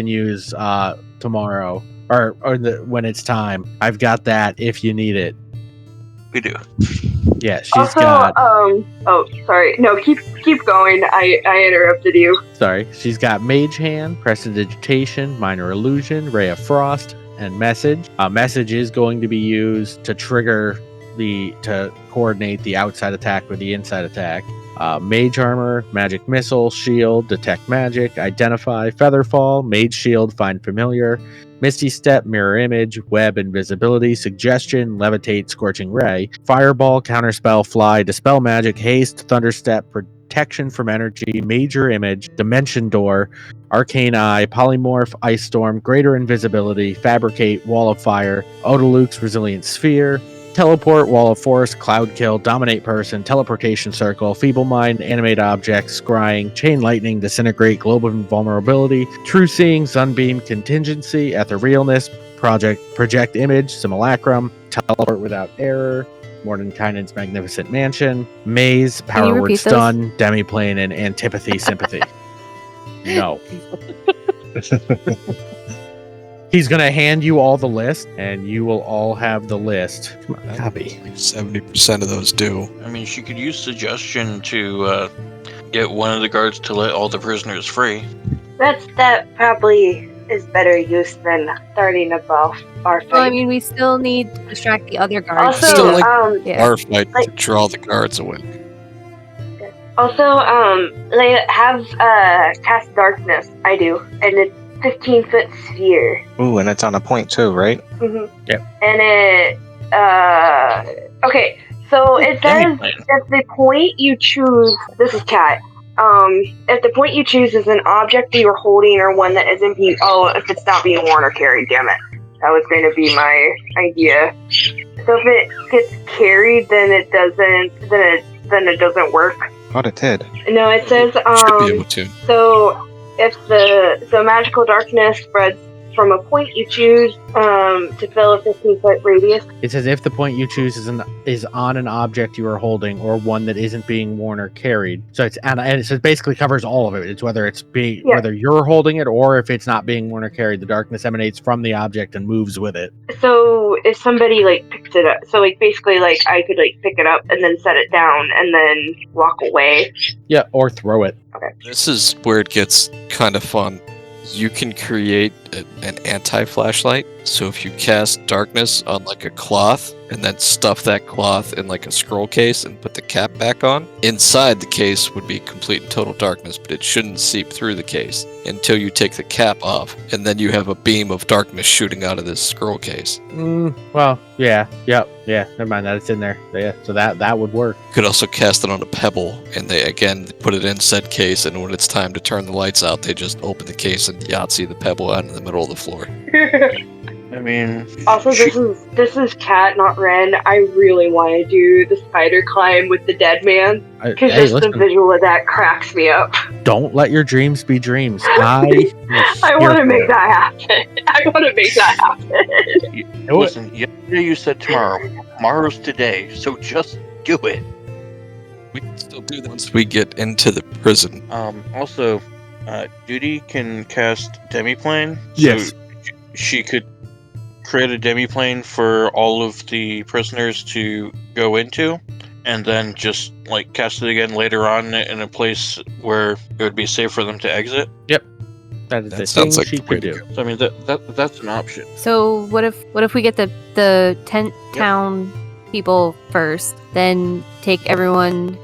use tomorrow, or when it's time. I've got that if you need it. We do. Yeah, she's also, got. Oh, sorry. No, keep going. I interrupted you. Sorry. She's got Mage Hand, Prestidigitation, Minor Illusion, Ray of Frost, and Message. Message is going to be used to trigger to coordinate the outside attack with the inside attack. Mage Armor, Magic Missile, Shield, Detect Magic, Identify, Featherfall, Mage Shield, Find Familiar, Misty Step, Mirror Image, Web, Invisibility, Suggestion, Levitate, Scorching Ray, Fireball, Counterspell, Fly, Dispel Magic, Haste, Thunderstep, Protection from Energy, Major Image, Dimension Door, Arcane Eye, Polymorph, Ice Storm, Greater Invisibility, Fabricate, Wall of Fire, Odaluk's Resilient Sphere, teleport, wall of force, cloud kill, dominate person, teleportation circle, feeble mind, animate objects, scrying, chain lightning, disintegrate, global invulnerability, true seeing, sunbeam, contingency, etherealness, project image, simulacrum, teleport without error, Mordenkainen's magnificent mansion, maze, power word repeat those? stun, demiplane, and antipathy sympathy. No. He's gonna hand you all the list, and you will all have the list. Come on, copy. 70% of those do. I mean, she could use suggestion to get one of the guards to let all the prisoners free. That probably is better use than starting a buff our fight. Well, I mean, we still need to distract the other guards. Also, Still, like, Yeah. Our fight to draw the guards away. Also, they have cast darkness. I do, and it's 15-foot sphere. Ooh, and it's on a point too, right? Mm-hmm. Yep. And it okay. So it says if the point you choose, this is Cat. If the point you choose is an object you are holding or one that isn't being, if it's not being worn or carried, damn it. That was going to be my idea. So if it gets carried, then it doesn't, then it doesn't work. Thought it did. No, it says, Should be able to. so if the magical darkness spreads from a point you choose to fill a 15-foot radius. It says if the point you choose is on an object you are holding or one that isn't being worn or carried. So it's and it says basically covers all of it. It's whether it's whether you're holding it or if it's not being worn or carried. The darkness emanates from the object and moves with it. So if somebody picks it up, so basically I could pick it up and then set it down and then walk away. Yeah, or throw it. Okay. This is where it gets kind of fun. You can create an anti-flashlight. So if you cast darkness on a cloth and then stuff that cloth in a scroll case and put the cap back on, inside the case would be complete and total darkness, but it shouldn't seep through the case until you take the cap off, and then you have a beam of darkness shooting out of this scroll case. Well, yeah. Never mind that, it's in there. Yeah, so that would work. You could also cast it on a pebble, and they put it in said case, and when it's time to turn the lights out, they just open the case and Yahtzee the pebble out in the middle of the floor. I mean... Also, this is Cat, not Wren. I really want to do the spider climb with the dead man. Because the visual of that cracks me up. Don't let your dreams be dreams. I want to make that happen. Listen, yesterday you said tomorrow. Tomorrow's today, so just do it. We can still do that once we get into the prison. Also, Duty can cast Demiplane. Yes. So she could create a demiplane for all of the prisoners to go into, and then just cast it again later on in a place where it would be safe for them to exit. Yep, that is the sounds thing like she the way could to do. So I mean that's an option. So what if we get the tent town people first, then take everyone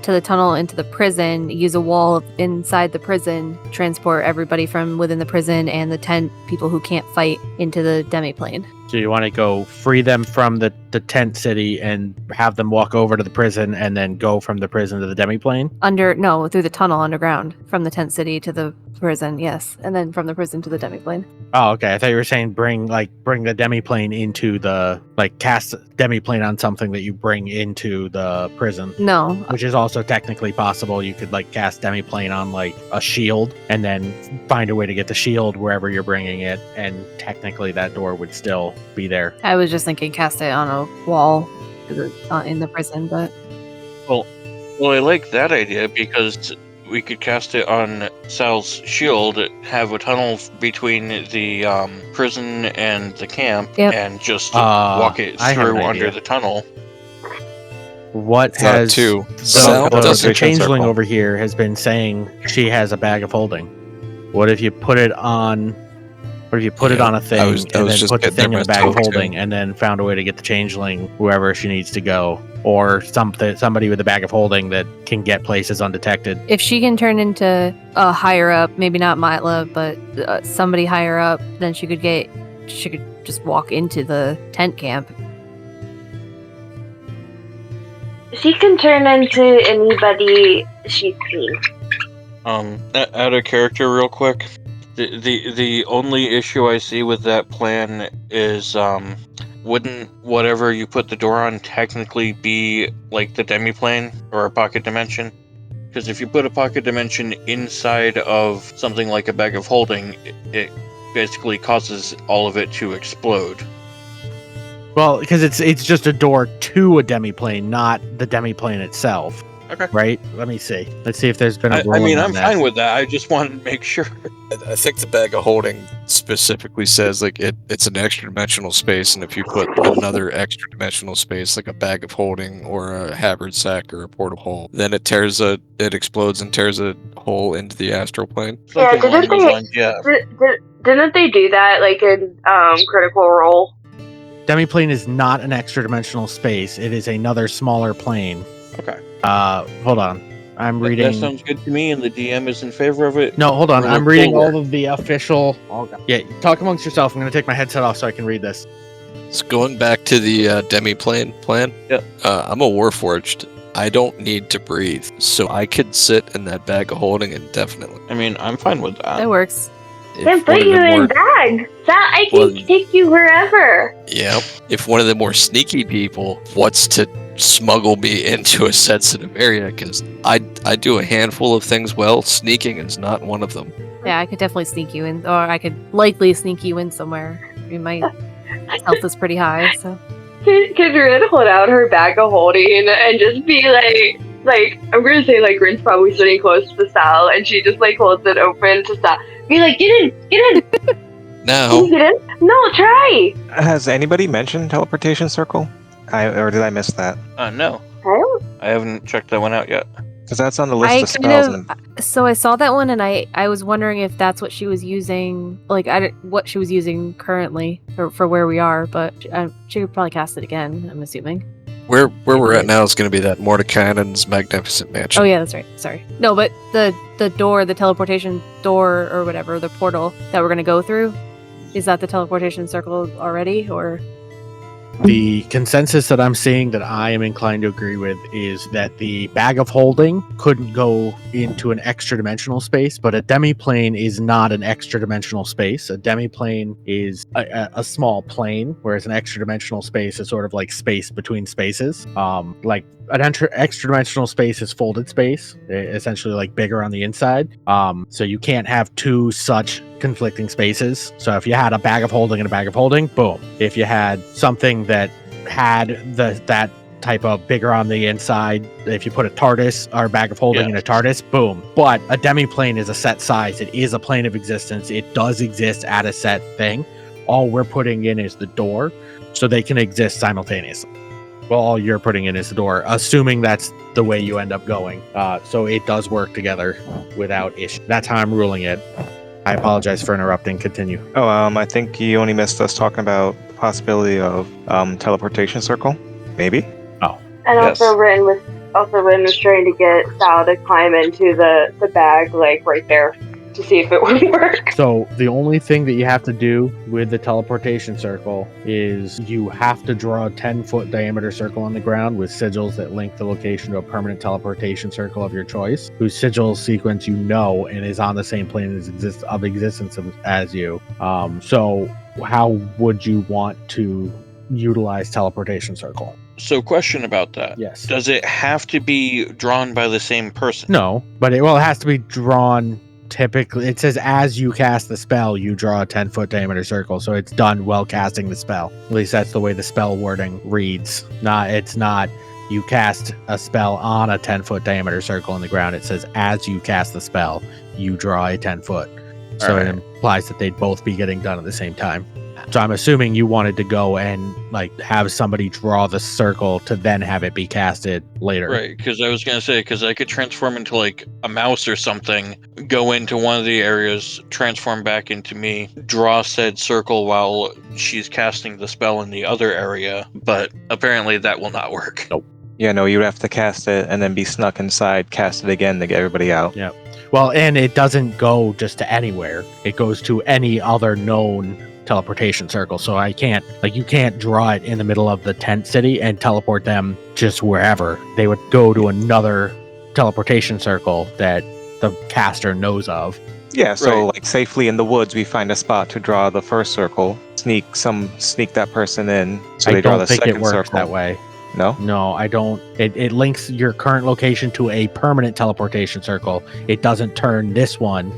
to the tunnel into the prison, use a wall inside the prison, transport everybody from within the prison and the tent people who can't fight into the demiplane. So you want to go free them from the tent city and have them walk over to the prison and then go from the prison to the demiplane? Through the tunnel underground from the tent city to the prison, yes, and then from the prison to the demiplane. Oh, okay. I thought you were saying bring the demiplane into the cast demiplane on something that you bring into the prison. No, which is also technically possible. You could cast demiplane on a shield and then find a way to get the shield wherever you're bringing it, and technically that door would still be there. I was just thinking cast it on a wall in the prison, but Well, I like that idea because we could cast it on Sal's shield, have a tunnel between the prison and the camp, and just walk it through under the tunnel. What has the changeling circle over here has been saying she has a bag of holding. What if you put it on? What if you put it on a thing and then put the thing in a bag of holding, and then found a way to get the changeling wherever she needs to go, or somebody with a bag of holding that can get places undetected? if she can turn into a higher up, maybe not Mytla, but somebody higher up, then she could just walk into the tent camp. She can turn into anybody she's seen. Out of character real quick. The only issue I see with that plan is wouldn't whatever you put the door on technically be like the demiplane or a pocket dimension? Because if you put a pocket dimension inside of something like a bag of holding, it basically causes all of it to explode. Well, because it's just a door to a demiplane, not the demiplane itself. Okay. Right? Let me see. Let's see if there's been a I mean, ruling on I'm that. fine with that. I just wanted to make sure. I think the bag of holding specifically says like it's an extra dimensional space, and if you put another extra dimensional space like a bag of holding or a haversack sack or a portal hole, then it explodes and tears a hole into the astral plane. Yeah, Something along those lines, yeah. Didn't they do that like in Critical Role? Demiplane is not an extra dimensional space. It is another smaller plane. Okay. Hold on. I'm reading. That sounds good to me, and the DM is in favor of it. No, hold on. We're I'm gonna reading pull all of the official. Yeah, talk amongst yourself. I'm going to take my headset off so I can read this. So going back to the demiplane plan, Yep. I'm a Warforged. I don't need to breathe, so I could sit in that bag of holding indefinitely. I mean, I'm fine with that. That works. Then put you in bags. That I can take you wherever. Yeah. If one of the more sneaky people wants to smuggle me into a sensitive area, because I do a handful of things well, sneaking is not one of them. Yeah, I could definitely sneak you in, or I could likely sneak you in somewhere. I mean, my health is pretty high, so. Could Rin hold out her bag of holding and just be like I'm gonna say like Rin's probably sitting close to Sal, and she just like holds it open to Sal. Be like, get in. No. Can you get in? No, try. Has anybody mentioned teleportation circle? Or did I miss that? No. I I haven't checked that one out yet. Because that's on the list of spells. So I saw that one, and I was wondering if that's what she was using, like what she was using currently for where we are. But she could probably cast it again. I'm assuming. Where we're at now is going to be that Mordecai's magnificent mansion. Oh yeah, that's right. Sorry. No, but the door, the teleportation door or whatever, the portal that we're going to go through, is that the teleportation circle already, or? The consensus that I'm seeing that I am inclined to agree with is that the bag of holding couldn't go into an extra dimensional space, but a demiplane is not an extra dimensional space. A demiplane is a small plane, whereas an extra dimensional space is sort of like space between spaces. Like an extra dimensional space is folded space, essentially like bigger on the inside. So you can't have two such conflicting spaces. So if you had a bag of holding and a bag of holding, boom. If you had something that had that type of bigger on the inside, if you put a TARDIS or a bag of holding in a TARDIS, boom. But a demiplane is a set size. It is a plane of existence. It does exist at a set thing. All we're putting in is the door, so they can exist simultaneously. Well, all you're putting in is the door, assuming that's the way you end up going. So it does work together without issue. That's how I'm ruling it. I apologize for interrupting. Continue. Oh, I think you only missed us talking about the possibility of teleportation circle. Maybe. Oh. And also Rin was trying to get Sal to climb into the bag like right there to see if it would work. So the only thing that you have to do with the teleportation circle is you have to draw a 10-foot diameter circle on the ground with sigils that link the location to a permanent teleportation circle of your choice, whose sigil sequence you know and is on the same plane of existence as you. So how would you want to utilize teleportation circle? So, question about that. Yes. Does it have to be drawn by the same person? No, but it has to be drawn. Typically, it says as you cast the spell, you draw a 10-foot diameter circle, so it's done while casting the spell. At least that's the way the spell wording reads. It's not you cast a spell on a 10-foot diameter circle in the ground. It says as you cast the spell, you draw a 10-foot. So it implies that they'd both be getting done at the same time. So I'm assuming you wanted to go and have somebody draw the circle to then have it be casted later. Right, because I was going to say, because I could transform into a mouse or something, go into one of the areas, transform back into me, draw said circle while she's casting the spell in the other area, but apparently that will not work. Nope. Yeah, no, you would have to cast it and then be snuck inside, cast it again to get everybody out. Yeah. Well, and it doesn't go just to anywhere. It goes to any other known teleportation circle. So you can't draw it in the middle of the tent city and teleport them just wherever. They would go to another teleportation circle that the caster knows of. Yeah, so Right. like safely in the woods, we find a spot to draw the first circle, sneak that person in, so I they draw don't the think second it works circle. that way. No? No, I don't. It links your current location to a permanent teleportation circle. It doesn't turn this one.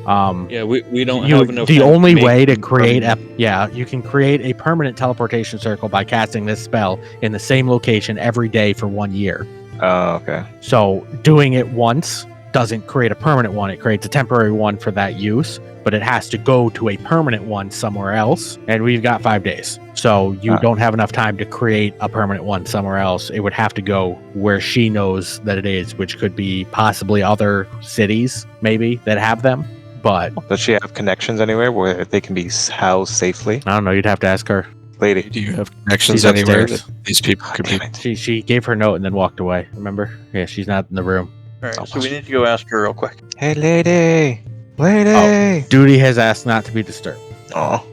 Yeah, we don't have enough. The time only make way to them create permanent. you can create a permanent teleportation circle by casting this spell in the same location every day for 1 year. Oh, okay. So doing it once doesn't create a permanent one. It creates a temporary one for that use, but it has to go to a permanent one somewhere else. And we've got 5 days. So you don't have enough time to create a permanent one somewhere else. It would have to go where she knows that it is, which could be possibly other cities, maybe, that have them. But Does she have connections anywhere where they can be housed safely? I don't know. You'd have to ask her. Lady. Do you have connections She's anywhere upstairs. that these people could be? Damn it. She gave her note and then walked away. Remember? Yeah, she's not in the room. All right, so we need to go ask her real quick. Hey, lady. Lady. Duty has asked not to be disturbed. Oh,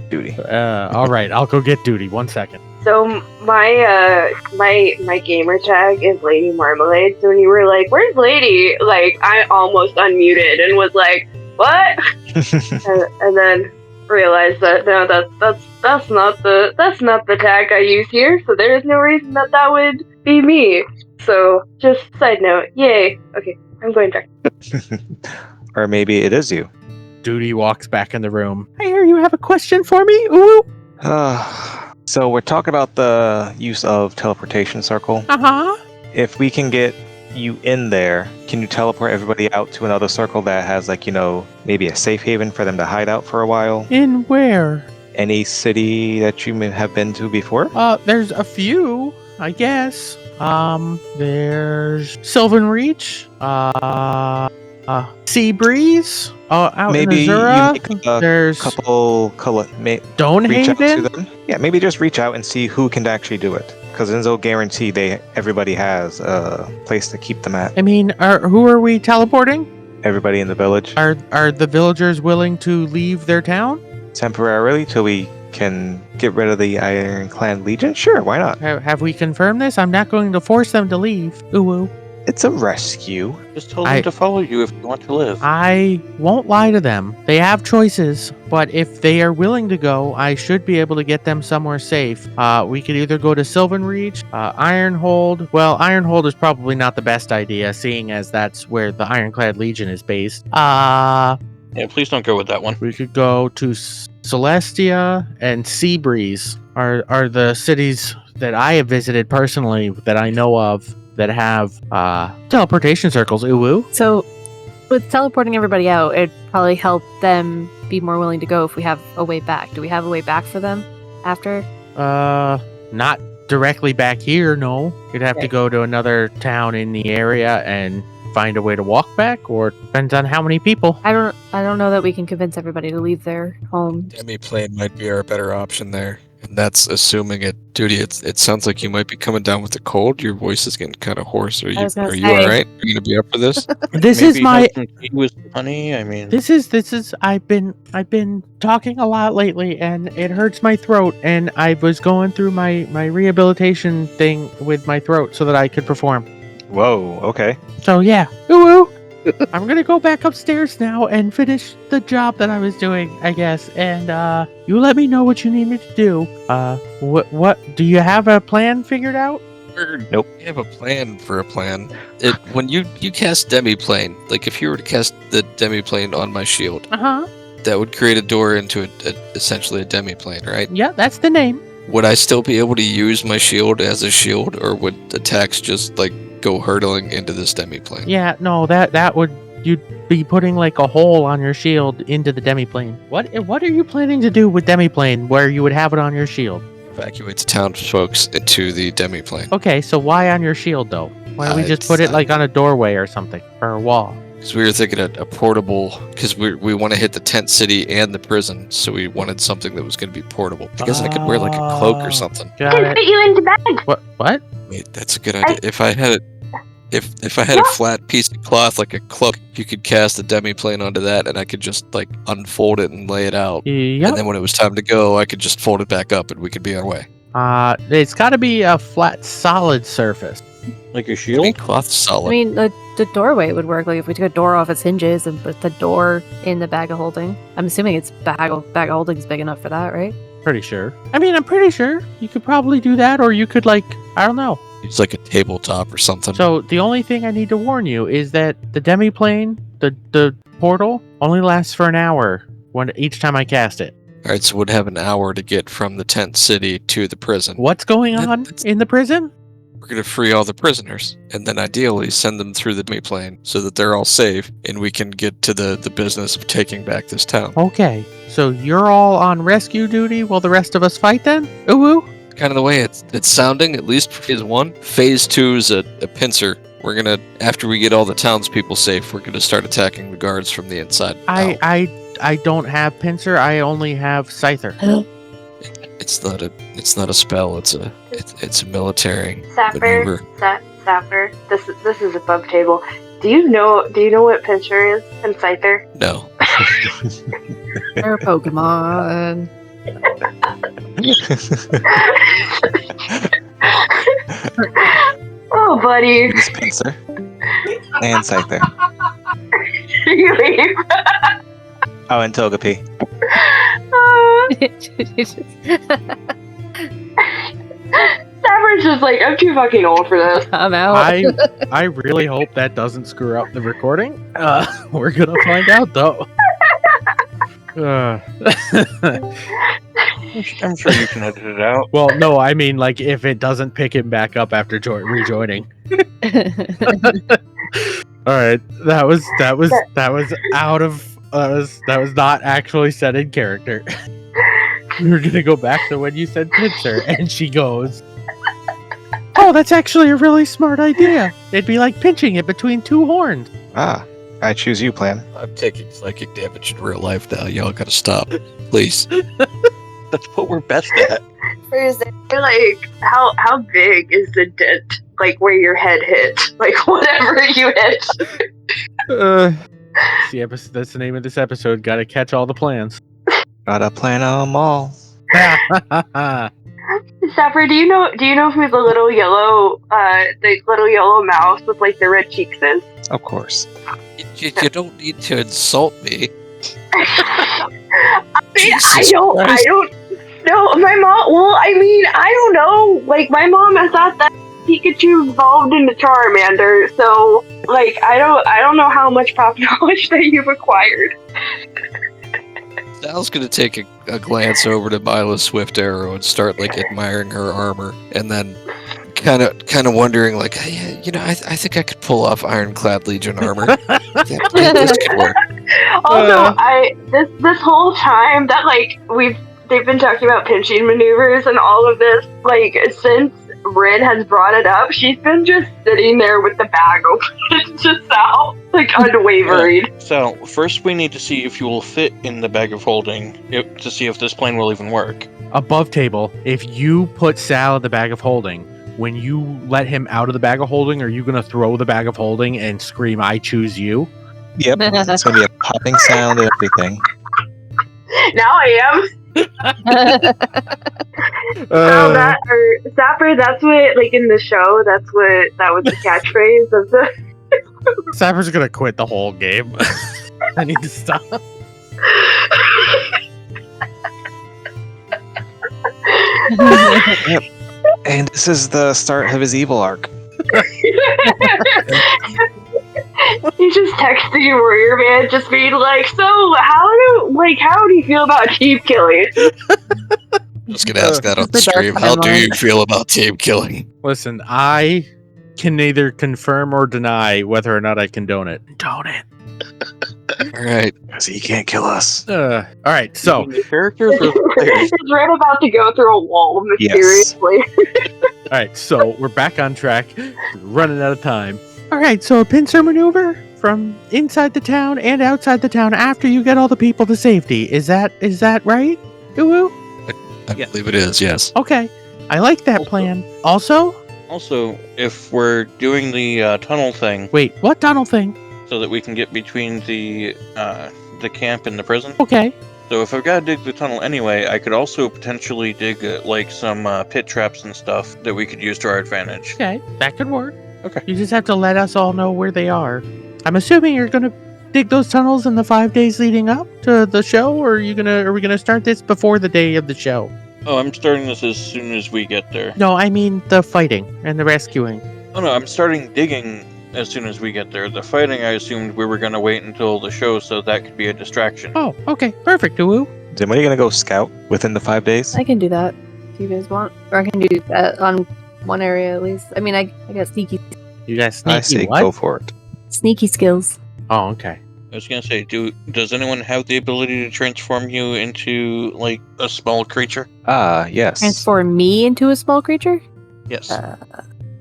duty. All right, I'll go get Duty. 1 second. So my gamer tag is Lady Marmalade. So when you were like, "Where's Lady?" Like I almost unmuted and was like, "What?" and then realized that no, that's not the tag I use here. So there is no reason that would be me. So just side note, yay. Okay, I'm going back. Or maybe it is you. Duty walks back in the room. I hear you have a question for me. Ooh. So we're talking about the use of teleportation circle. Uh-huh. If we can get you in there, can you teleport everybody out to another circle that has, like, you know, maybe a safe haven for them to hide out for a while? In where? Any city that you may have been to before? There's a few, I guess. There's Sylvan Reach, Sea Breeze, out Maybe in you Azura. make a There's reach out to Stonehaven. them. Yeah, maybe just reach out and see who can actually do it. Because there's no guarantee everybody has a place to keep them at. I mean, who are we teleporting? Everybody in the village. Are the villagers willing to leave their town? Temporarily, till we can get rid of the Ironclad Legion? Sure, why not? Have we confirmed this? I'm not going to force them to leave. Ooh. It's a rescue. Just tell them to follow you if you want to live. I won't lie to them. They have choices, but if they are willing to go, I should be able to get them somewhere safe. We could either go to Sylvan Reach, Ironhold. Well, Ironhold is probably not the best idea, seeing as that's where the Ironclad Legion is based. Yeah, please don't go with that one. We could go to Celestia and Seabreeze are the cities that I have visited personally that I know of that have teleportation circles. Ooh. So, with teleporting everybody out, it'd probably help them be more willing to go if we have a way back. Do we have a way back for them after? Not directly back here, no. You'd have to go to another town in the area and find a way to walk back, or depends on how many people. I don't know that we can convince everybody to leave their home. Demi-plane might be our better option there. And that's assuming it. Duty, it sounds like you might be coming down with a cold. Your voice is getting kind of hoarse. Are you was gonna all say. right? Are you gonna be up for this? This Maybe is my have some tea with honey. I mean, This is I've been talking a lot lately and it hurts my throat, and I was going through my rehabilitation thing with my throat so that I could perform. Whoa, okay. So yeah. Ooh. I'm gonna go back upstairs now and finish the job that I was doing, I guess. And you let me know what you need me to do. What do you have a plan figured out? Nope. We have a plan for a plan. When you cast Demi-plane, like if you were to cast the Demi-plane on my shield, Uh-huh. that would create a door into essentially a Demi-plane, right? Yeah, that's the name. Would I still be able to use my shield as a shield, or would attacks just like go hurtling into this Demi-plane? Yeah, no, that would, you'd be putting like a hole on your shield into the demiplane. What are you planning to do with demiplane where you would have it on your shield? Evacuate the townsfolk into the Demi-plane. Okay, so why on your shield though? Why don't we just put it like on a doorway or something, or a wall? Because we were thinking a portable, because we want to hit the tent city and the prison, so we wanted something that was going to be portable. I guess I could wear like a cloak or something. Got Can it. fit you into bag. What? Wait, that's a good idea. If I had it, if I had a flat piece of cloth like a cloak, you could cast a Demi-plane onto that, and I could just like unfold it and lay it out. Yep. And then when it was time to go, I could just fold it back up, and we could be on our way. It's got to be a flat, solid surface. like a I mean, shield. cloth solid. I mean, the the doorway would work. Like if we took a door off its hinges and put the door in the bag of holding. I'm assuming it's bag of holding is big enough for that, right? Pretty sure. I mean, I'm pretty sure you could probably do that, or you could I don't know. It's like a tabletop or something. So the only thing I need to warn you is that the demiplane, the portal, only lasts for an hour each time I cast it. All right, so we'd have an hour to get from the tent city to the prison. What's going on in the prison? We're going to free all the prisoners, and then ideally send them through the demiplane so that they're all safe, and we can get to the business of taking back this town. Okay, so you're all on rescue duty while the rest of us fight then? Ooh. Kind of the way it's sounding, at least for phase 1. Phase 2 is a pincer. We're going to, after we get all the townspeople safe, we're going to start attacking the guards from the inside out. I don't have pincer, I only have scyther. It's not a spell, it's a military Sapper, maneuver. Sapper. This is above table. Do you know what pincer is and scyther? No. They're Pokemon. Oh, buddy. It's pincer and scyther. You leave. Oh, and Togepi. Sapper's just like, I'm too fucking old for this. I'm out. I really hope that doesn't screw up the recording. We're gonna find out though. I'm sure you can edit it out. Well, no, I mean if it doesn't pick him back up after rejoining. All right, that was out of that was not actually said in character. We were gonna go back to when you said pincer, and she goes, "Oh, that's actually a really smart idea. It'd be like pinching it between two horns." Ah, I choose you, plan. I'm taking psychic damage in real life now. Y'all gotta stop. Please. That's what we're best at. Like, how big is the dent? Like, where your head hit? Like, whatever you hit. That's the name of this episode. Gotta catch all the plans. Gotta plan them all. Sapper, do you know who the little yellow mouse with like the red cheeks is? Of course. You don't need to insult me. I mean, Jesus I Christ. don't know. My mom. Well, I mean, I don't know. Like, my mom has thought that Pikachu evolved into Charmander, so like, I don't know how much pop knowledge that you've acquired. Sal's gonna take a glance over to Mila's Swift Arrow and start admiring her armor, and then kind of wondering hey, I think I could pull off Ironclad Legion armor. This could work. Also, this whole time that they've been talking about pinching maneuvers and all of this, since Wren has brought it up, she's been just sitting there with the bag open to Sal, unwavering. Yeah. So, first we need to see if you will fit in the bag of holding, to see if this plan will even work. Above table, if you put Sal in the bag of holding, when you let him out of the bag of holding, are you going to throw the bag of holding and scream, "I choose you"? Yep. It's gonna be a popping sound and everything. Now I am. Sapper, that's what, in the show, that was the catchphrase of the... Sapper's gonna quit the whole game. I need to stop. Yep. And this is the start of his evil arc. He's just texting Warrior Man, just being like, "So, how do you feel about team killing?" I was gonna ask that on the stream. How do you feel about team killing? Listen, I can neither confirm or deny whether or not I condone it. Condone it. All right. Because he can't kill us. All right, so The characters or the players? He's right about to go through a wall, mysteriously. all right, so we're back on track. Running out of time. All right, so a pincer maneuver from inside the town and outside the town after you get all the people to safety. Is that right? Ooh. I believe it is, yes. Okay, I like that plan. Also, if we're doing the tunnel thing, wait, what tunnel thing? so that we can get between the camp and the prison. Okay. So if I've got to dig the tunnel anyway, I could also potentially dig some pit traps and stuff that we could use to our advantage. Okay, that could work. Okay. You just have to let us all know where they are. I'm assuming you're gonna dig those tunnels in the 5 days leading up to the show, or are we gonna start this before the day of the show? Oh, I'm starting this as soon as we get there. No, I mean the fighting and the rescuing. Oh no, I'm starting digging as soon as we get there. The fighting, I assumed we were going to wait until the show so that could be a distraction. Oh, okay, perfect, Uwu. Is anybody gonna go scout within the 5 days? I can do that if you guys want. Or I can do that on one area at least. I mean, I got sneaky You guys sneaky I say what? go for it. skills. Oh, okay. I was going to say, does anyone have the ability to transform you into, like, a small creature? Yes. Transform me into a small creature? Yes.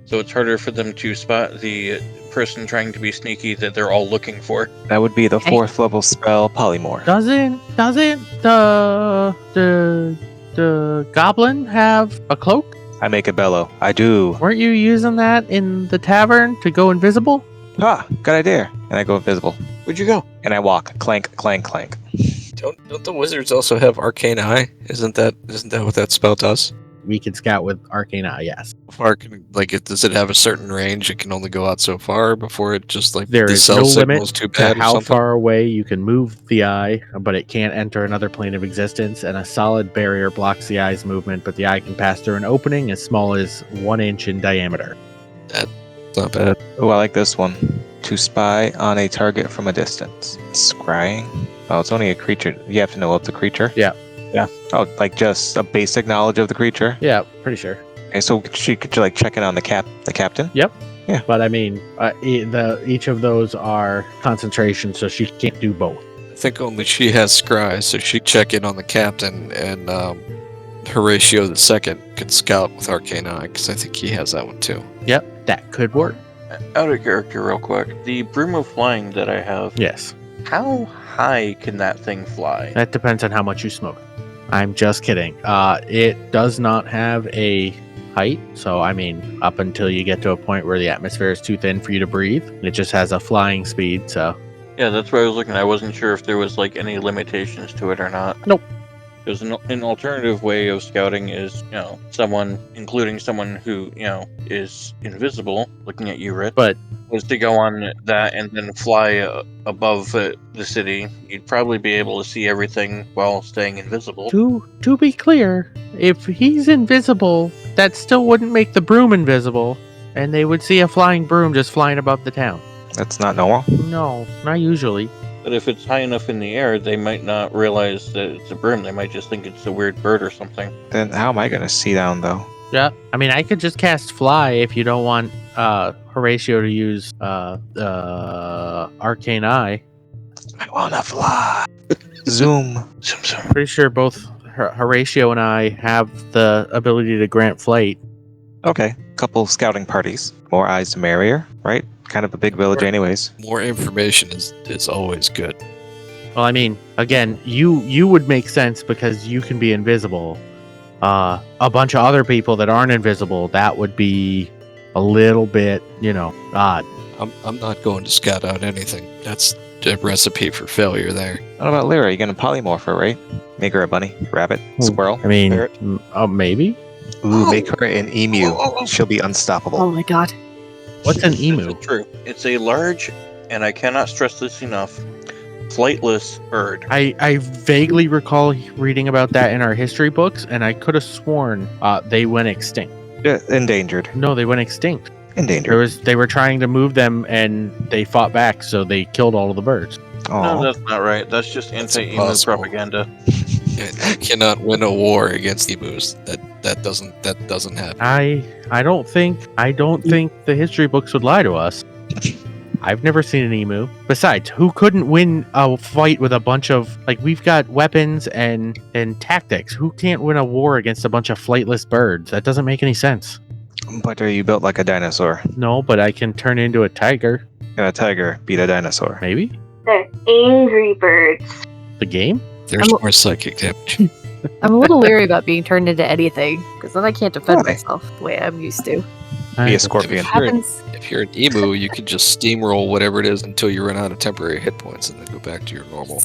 So it's harder for them to spot the person trying to be sneaky that they're all looking for. That would be the 4th level spell, Polymorph. Doesn't the goblin have a cloak? I make a bellow. I do. Weren't you using that in the tavern to go invisible? Ah, good idea. And I go invisible. Where'd you go? And I walk. Clank, clank, clank. Don't the wizards also have arcane eye? Isn't that what that spell does? We can scout with arcane eye, yes. Does it have a certain range? It can only go out so far before it just like There the is cell no signal's limit too to bad or how something? far away you can move the eye, but it can't enter another plane of existence, and a solid barrier blocks the eye's movement, but the eye can pass through an opening as small as 1 inch in diameter. It's not bad. Oh, I like this one. To spy on a target from a distance. Scrying. Oh, it's only a creature. You have to know of the creature? Yeah. Yeah. Oh, like just a basic knowledge of the creature? Yeah, pretty sure. Okay, so could you like check in on the captain? Yep. Yeah. But I mean, each of those are concentration, so she can't do both. I think only she has scry, so she check in on the captain, and Horatio the second can scout with arcane eye, because I think he has that one too. Yep, that could work. Out of character real quick. The broom of flying that I have, Yes. how high can that thing fly? That depends on how much you smoke. I'm just kidding. It does not have a height, so I mean, up until you get to a point where the atmosphere is too thin for you to breathe, it just has a flying speed, so... Yeah, that's what I was looking at. I wasn't sure if there was like any limitations to it or not. Nope. Because an alternative way of scouting is, including someone who, is invisible, looking at you, Ritz, But was to go on that and then fly above the city. You'd probably be able to see everything while staying invisible. to be clear, if he's invisible, that still wouldn't make the broom invisible, and they would see a flying broom just flying above the town. That's not normal. No, not usually. But if it's high enough in the air, they might not realize that it's a broom. They might just think it's a weird bird or something. Then how am I going to see down, though? Yeah, I mean, I could just cast fly if you don't want Horatio to use arcane eye. I want to fly. Zoom. Zoom, zoom. Pretty sure both Horatio and I have the ability to grant flight. Okay. Couple scouting parties. More eyes the merrier, right? Kind of a big village anyways. More information is always good. Well, I mean, again, you would make sense because you can be invisible. A bunch of other people that aren't invisible, that would be a little bit, odd. I'm not going to scout out anything. That's a recipe for failure there. What about Lyra? You're going to polymorph her, right? Make her a bunny, rabbit, squirrel, I mean, ferret. Maybe. Ooh, make her an emu. She'll be Oh unstoppable. my god. What's an emu? It's true. It's a large, and I cannot stress this enough, flightless bird. I vaguely recall reading about that in our history books, and I could have sworn they went extinct. Yeah, endangered. No, they went extinct. Endangered. They were trying to move them, and they fought back, so they killed all of the birds. No, Aw. that's not right. That's just anti-emu impossible. propaganda. You cannot win a war against emus. That doesn't happen. I don't think the history books would lie to us. I've never seen an emu. Besides, who couldn't win a fight with a bunch of we've got weapons and tactics. Who can't win a war against a bunch of flightless birds? That doesn't make any sense. But are you built like a dinosaur? No, but I can turn into a tiger. Can a tiger beat a dinosaur? Maybe? They're angry birds. The game? There's more psychic damage. I'm a little leery about being turned into anything, because then I can't defend Why? myself the way I'm used to. Be a scorpion. If you're an emu, you can just steamroll whatever it is until you run out of temporary hit points and then go back to your normal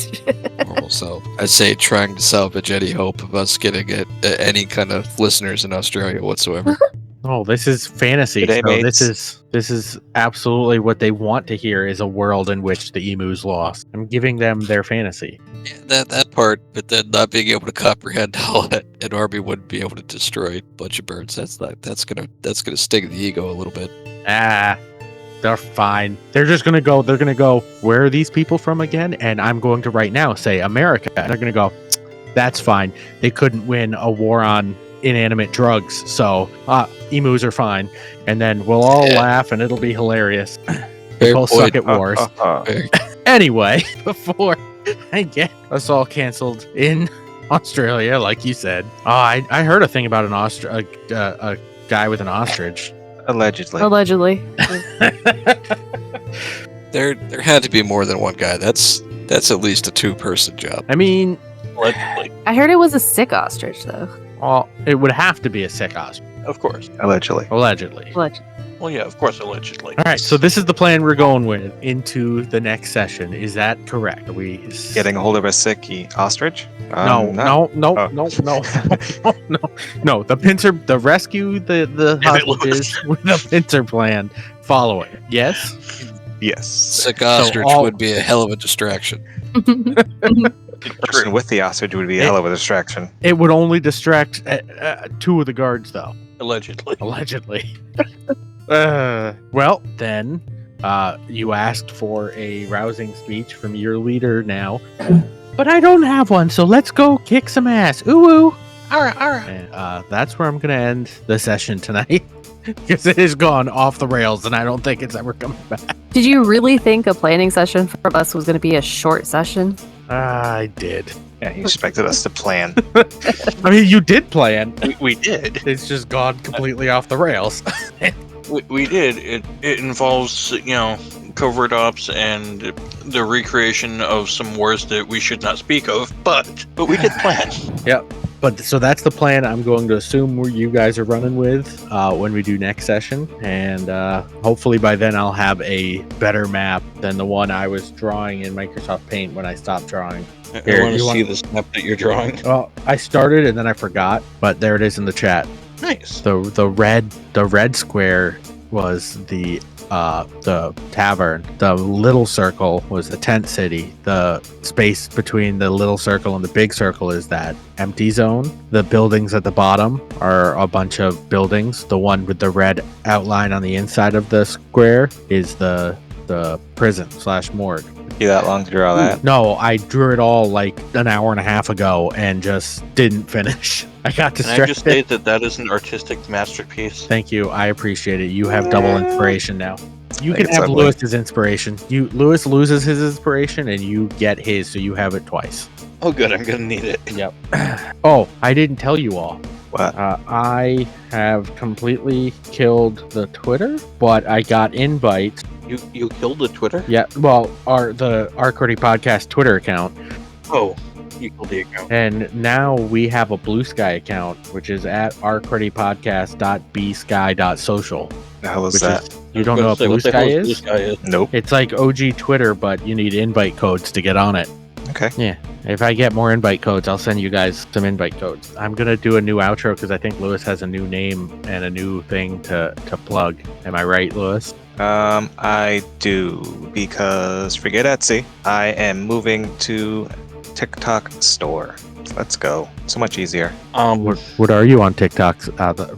self. I'd say trying to salvage any hope of us getting any kind of listeners in Australia whatsoever. Oh, this is fantasy. Good day, So mates. this is absolutely what they want to hear is a world in which the emu's lost. I'm giving them their fantasy. Yeah, that part, but then not being able to comprehend how an army wouldn't be able to destroy a bunch of birds. That's gonna sting the ego a little bit. Ah, they're fine. They're gonna go, where are these people from again? And I'm going to right now say America. And they're gonna go, that's fine. They couldn't win a war on inanimate drugs, so emus are fine. And then we'll all laugh and it'll be hilarious. They both suck at wars. Anyway, before I get us all canceled in Australia, like you said, I heard a thing about a guy with an ostrich. Allegedly. There had to be more than one guy. That's at least a 2-person job. I mean, Allegedly. I heard it was a sick ostrich, though. well, it would have to be a sick ostrich. Of course. Allegedly. Allegedly. Well, yeah, of course, allegedly. All right, so this is the plan we're going with into the next session. Is that correct? Are we Getting a hold of a sick ostrich? No. The rescue the hostages with a pincer plan following. Yes? Yes. Sick ostrich would be a hell of a distraction. The person with the ostrich would be a hell of a distraction. It would only distract 2 of the guards, though. Allegedly. Well, then, you asked for a rousing speech from your leader now. But I don't have one, so let's go kick some ass. Ooh. Alright. And, that's where I'm going to end the session tonight. Because it has gone off the rails, and I don't think it's ever coming back. Did you really think a planning session for us was going to be a short session? I did. Yeah, you expected us to plan. I mean, you did plan. We did. It's just gone completely off the rails. We did. It involves, covert ops and the recreation of some wars that we should not speak of, but we did plan. Yep. But so that's the plan I'm going to assume you guys are running with when we do next session. And hopefully by then I'll have a better map than the one I was drawing in Microsoft Paint when I stopped drawing. I want to see this map that you're drawing. Well, I started and then I forgot, but there it is in the chat. Nice. The red square was the tavern. The little circle was the tent city. The space between the little circle and the big circle is that empty zone. The buildings at the bottom are a bunch of buildings. The one with the red outline on the inside of the square is the prison / morgue. You that long to draw that? No, I drew it all like an hour and a half ago and just didn't finish. I got distracted. Can I just state that is an artistic masterpiece? Thank you. I appreciate it. You have double inspiration now. You can have lovely. Lewis's inspiration. Lewis loses his inspiration and you get his, so you have it twice. Oh, good. I'm going to need it. Yep. Oh, I didn't tell you all. What? I have completely killed the Twitter, but I got invites. You killed the Twitter? Yeah, well, the Arcody Podcast Twitter account. Oh, you killed the account. And now we have a Blue Sky account, which is at arcreadypodcast.bsky.social. The hell is that? You don't know what Blue Sky is? Blue Sky is? Nope. It's like OG Twitter, but you need invite codes to get on it. Okay. Yeah. If I get more invite codes, I'll send you guys some invite codes. I'm going to do a new outro because I think Lewis has a new name and a new thing to plug. Am I right, Lewis? I do, because forget Etsy. I am moving to TikTok store. Let's go. So much easier. What are you on TikTok?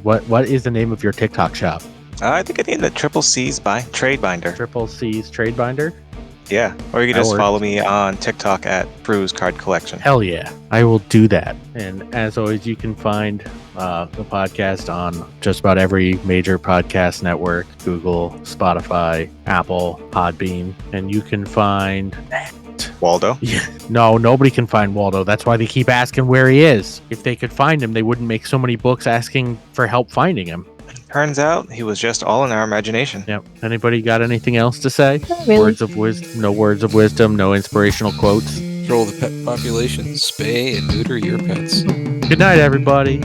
What is the name of your TikTok shop? I think I need the Triple C's Trade Binder. Triple C's Trade Binder? Yeah. Or you can That just works. follow me on TikTok at Brews Card Collection. Hell yeah. I will do that. And as always, you can find the podcast on just about every major podcast network: Google, Spotify, Apple, Podbean. And you can find... Waldo? Yeah. No, nobody can find Waldo. That's why they keep asking where he is. If they could find him, they wouldn't make so many books asking for help finding him. Turns out he was just all in our imagination. Yep. Anybody got anything else to say? Not really. Words of wisdom? No words of wisdom. No inspirational quotes. Control the pet population. Spay and neuter your pets. Good night, everybody.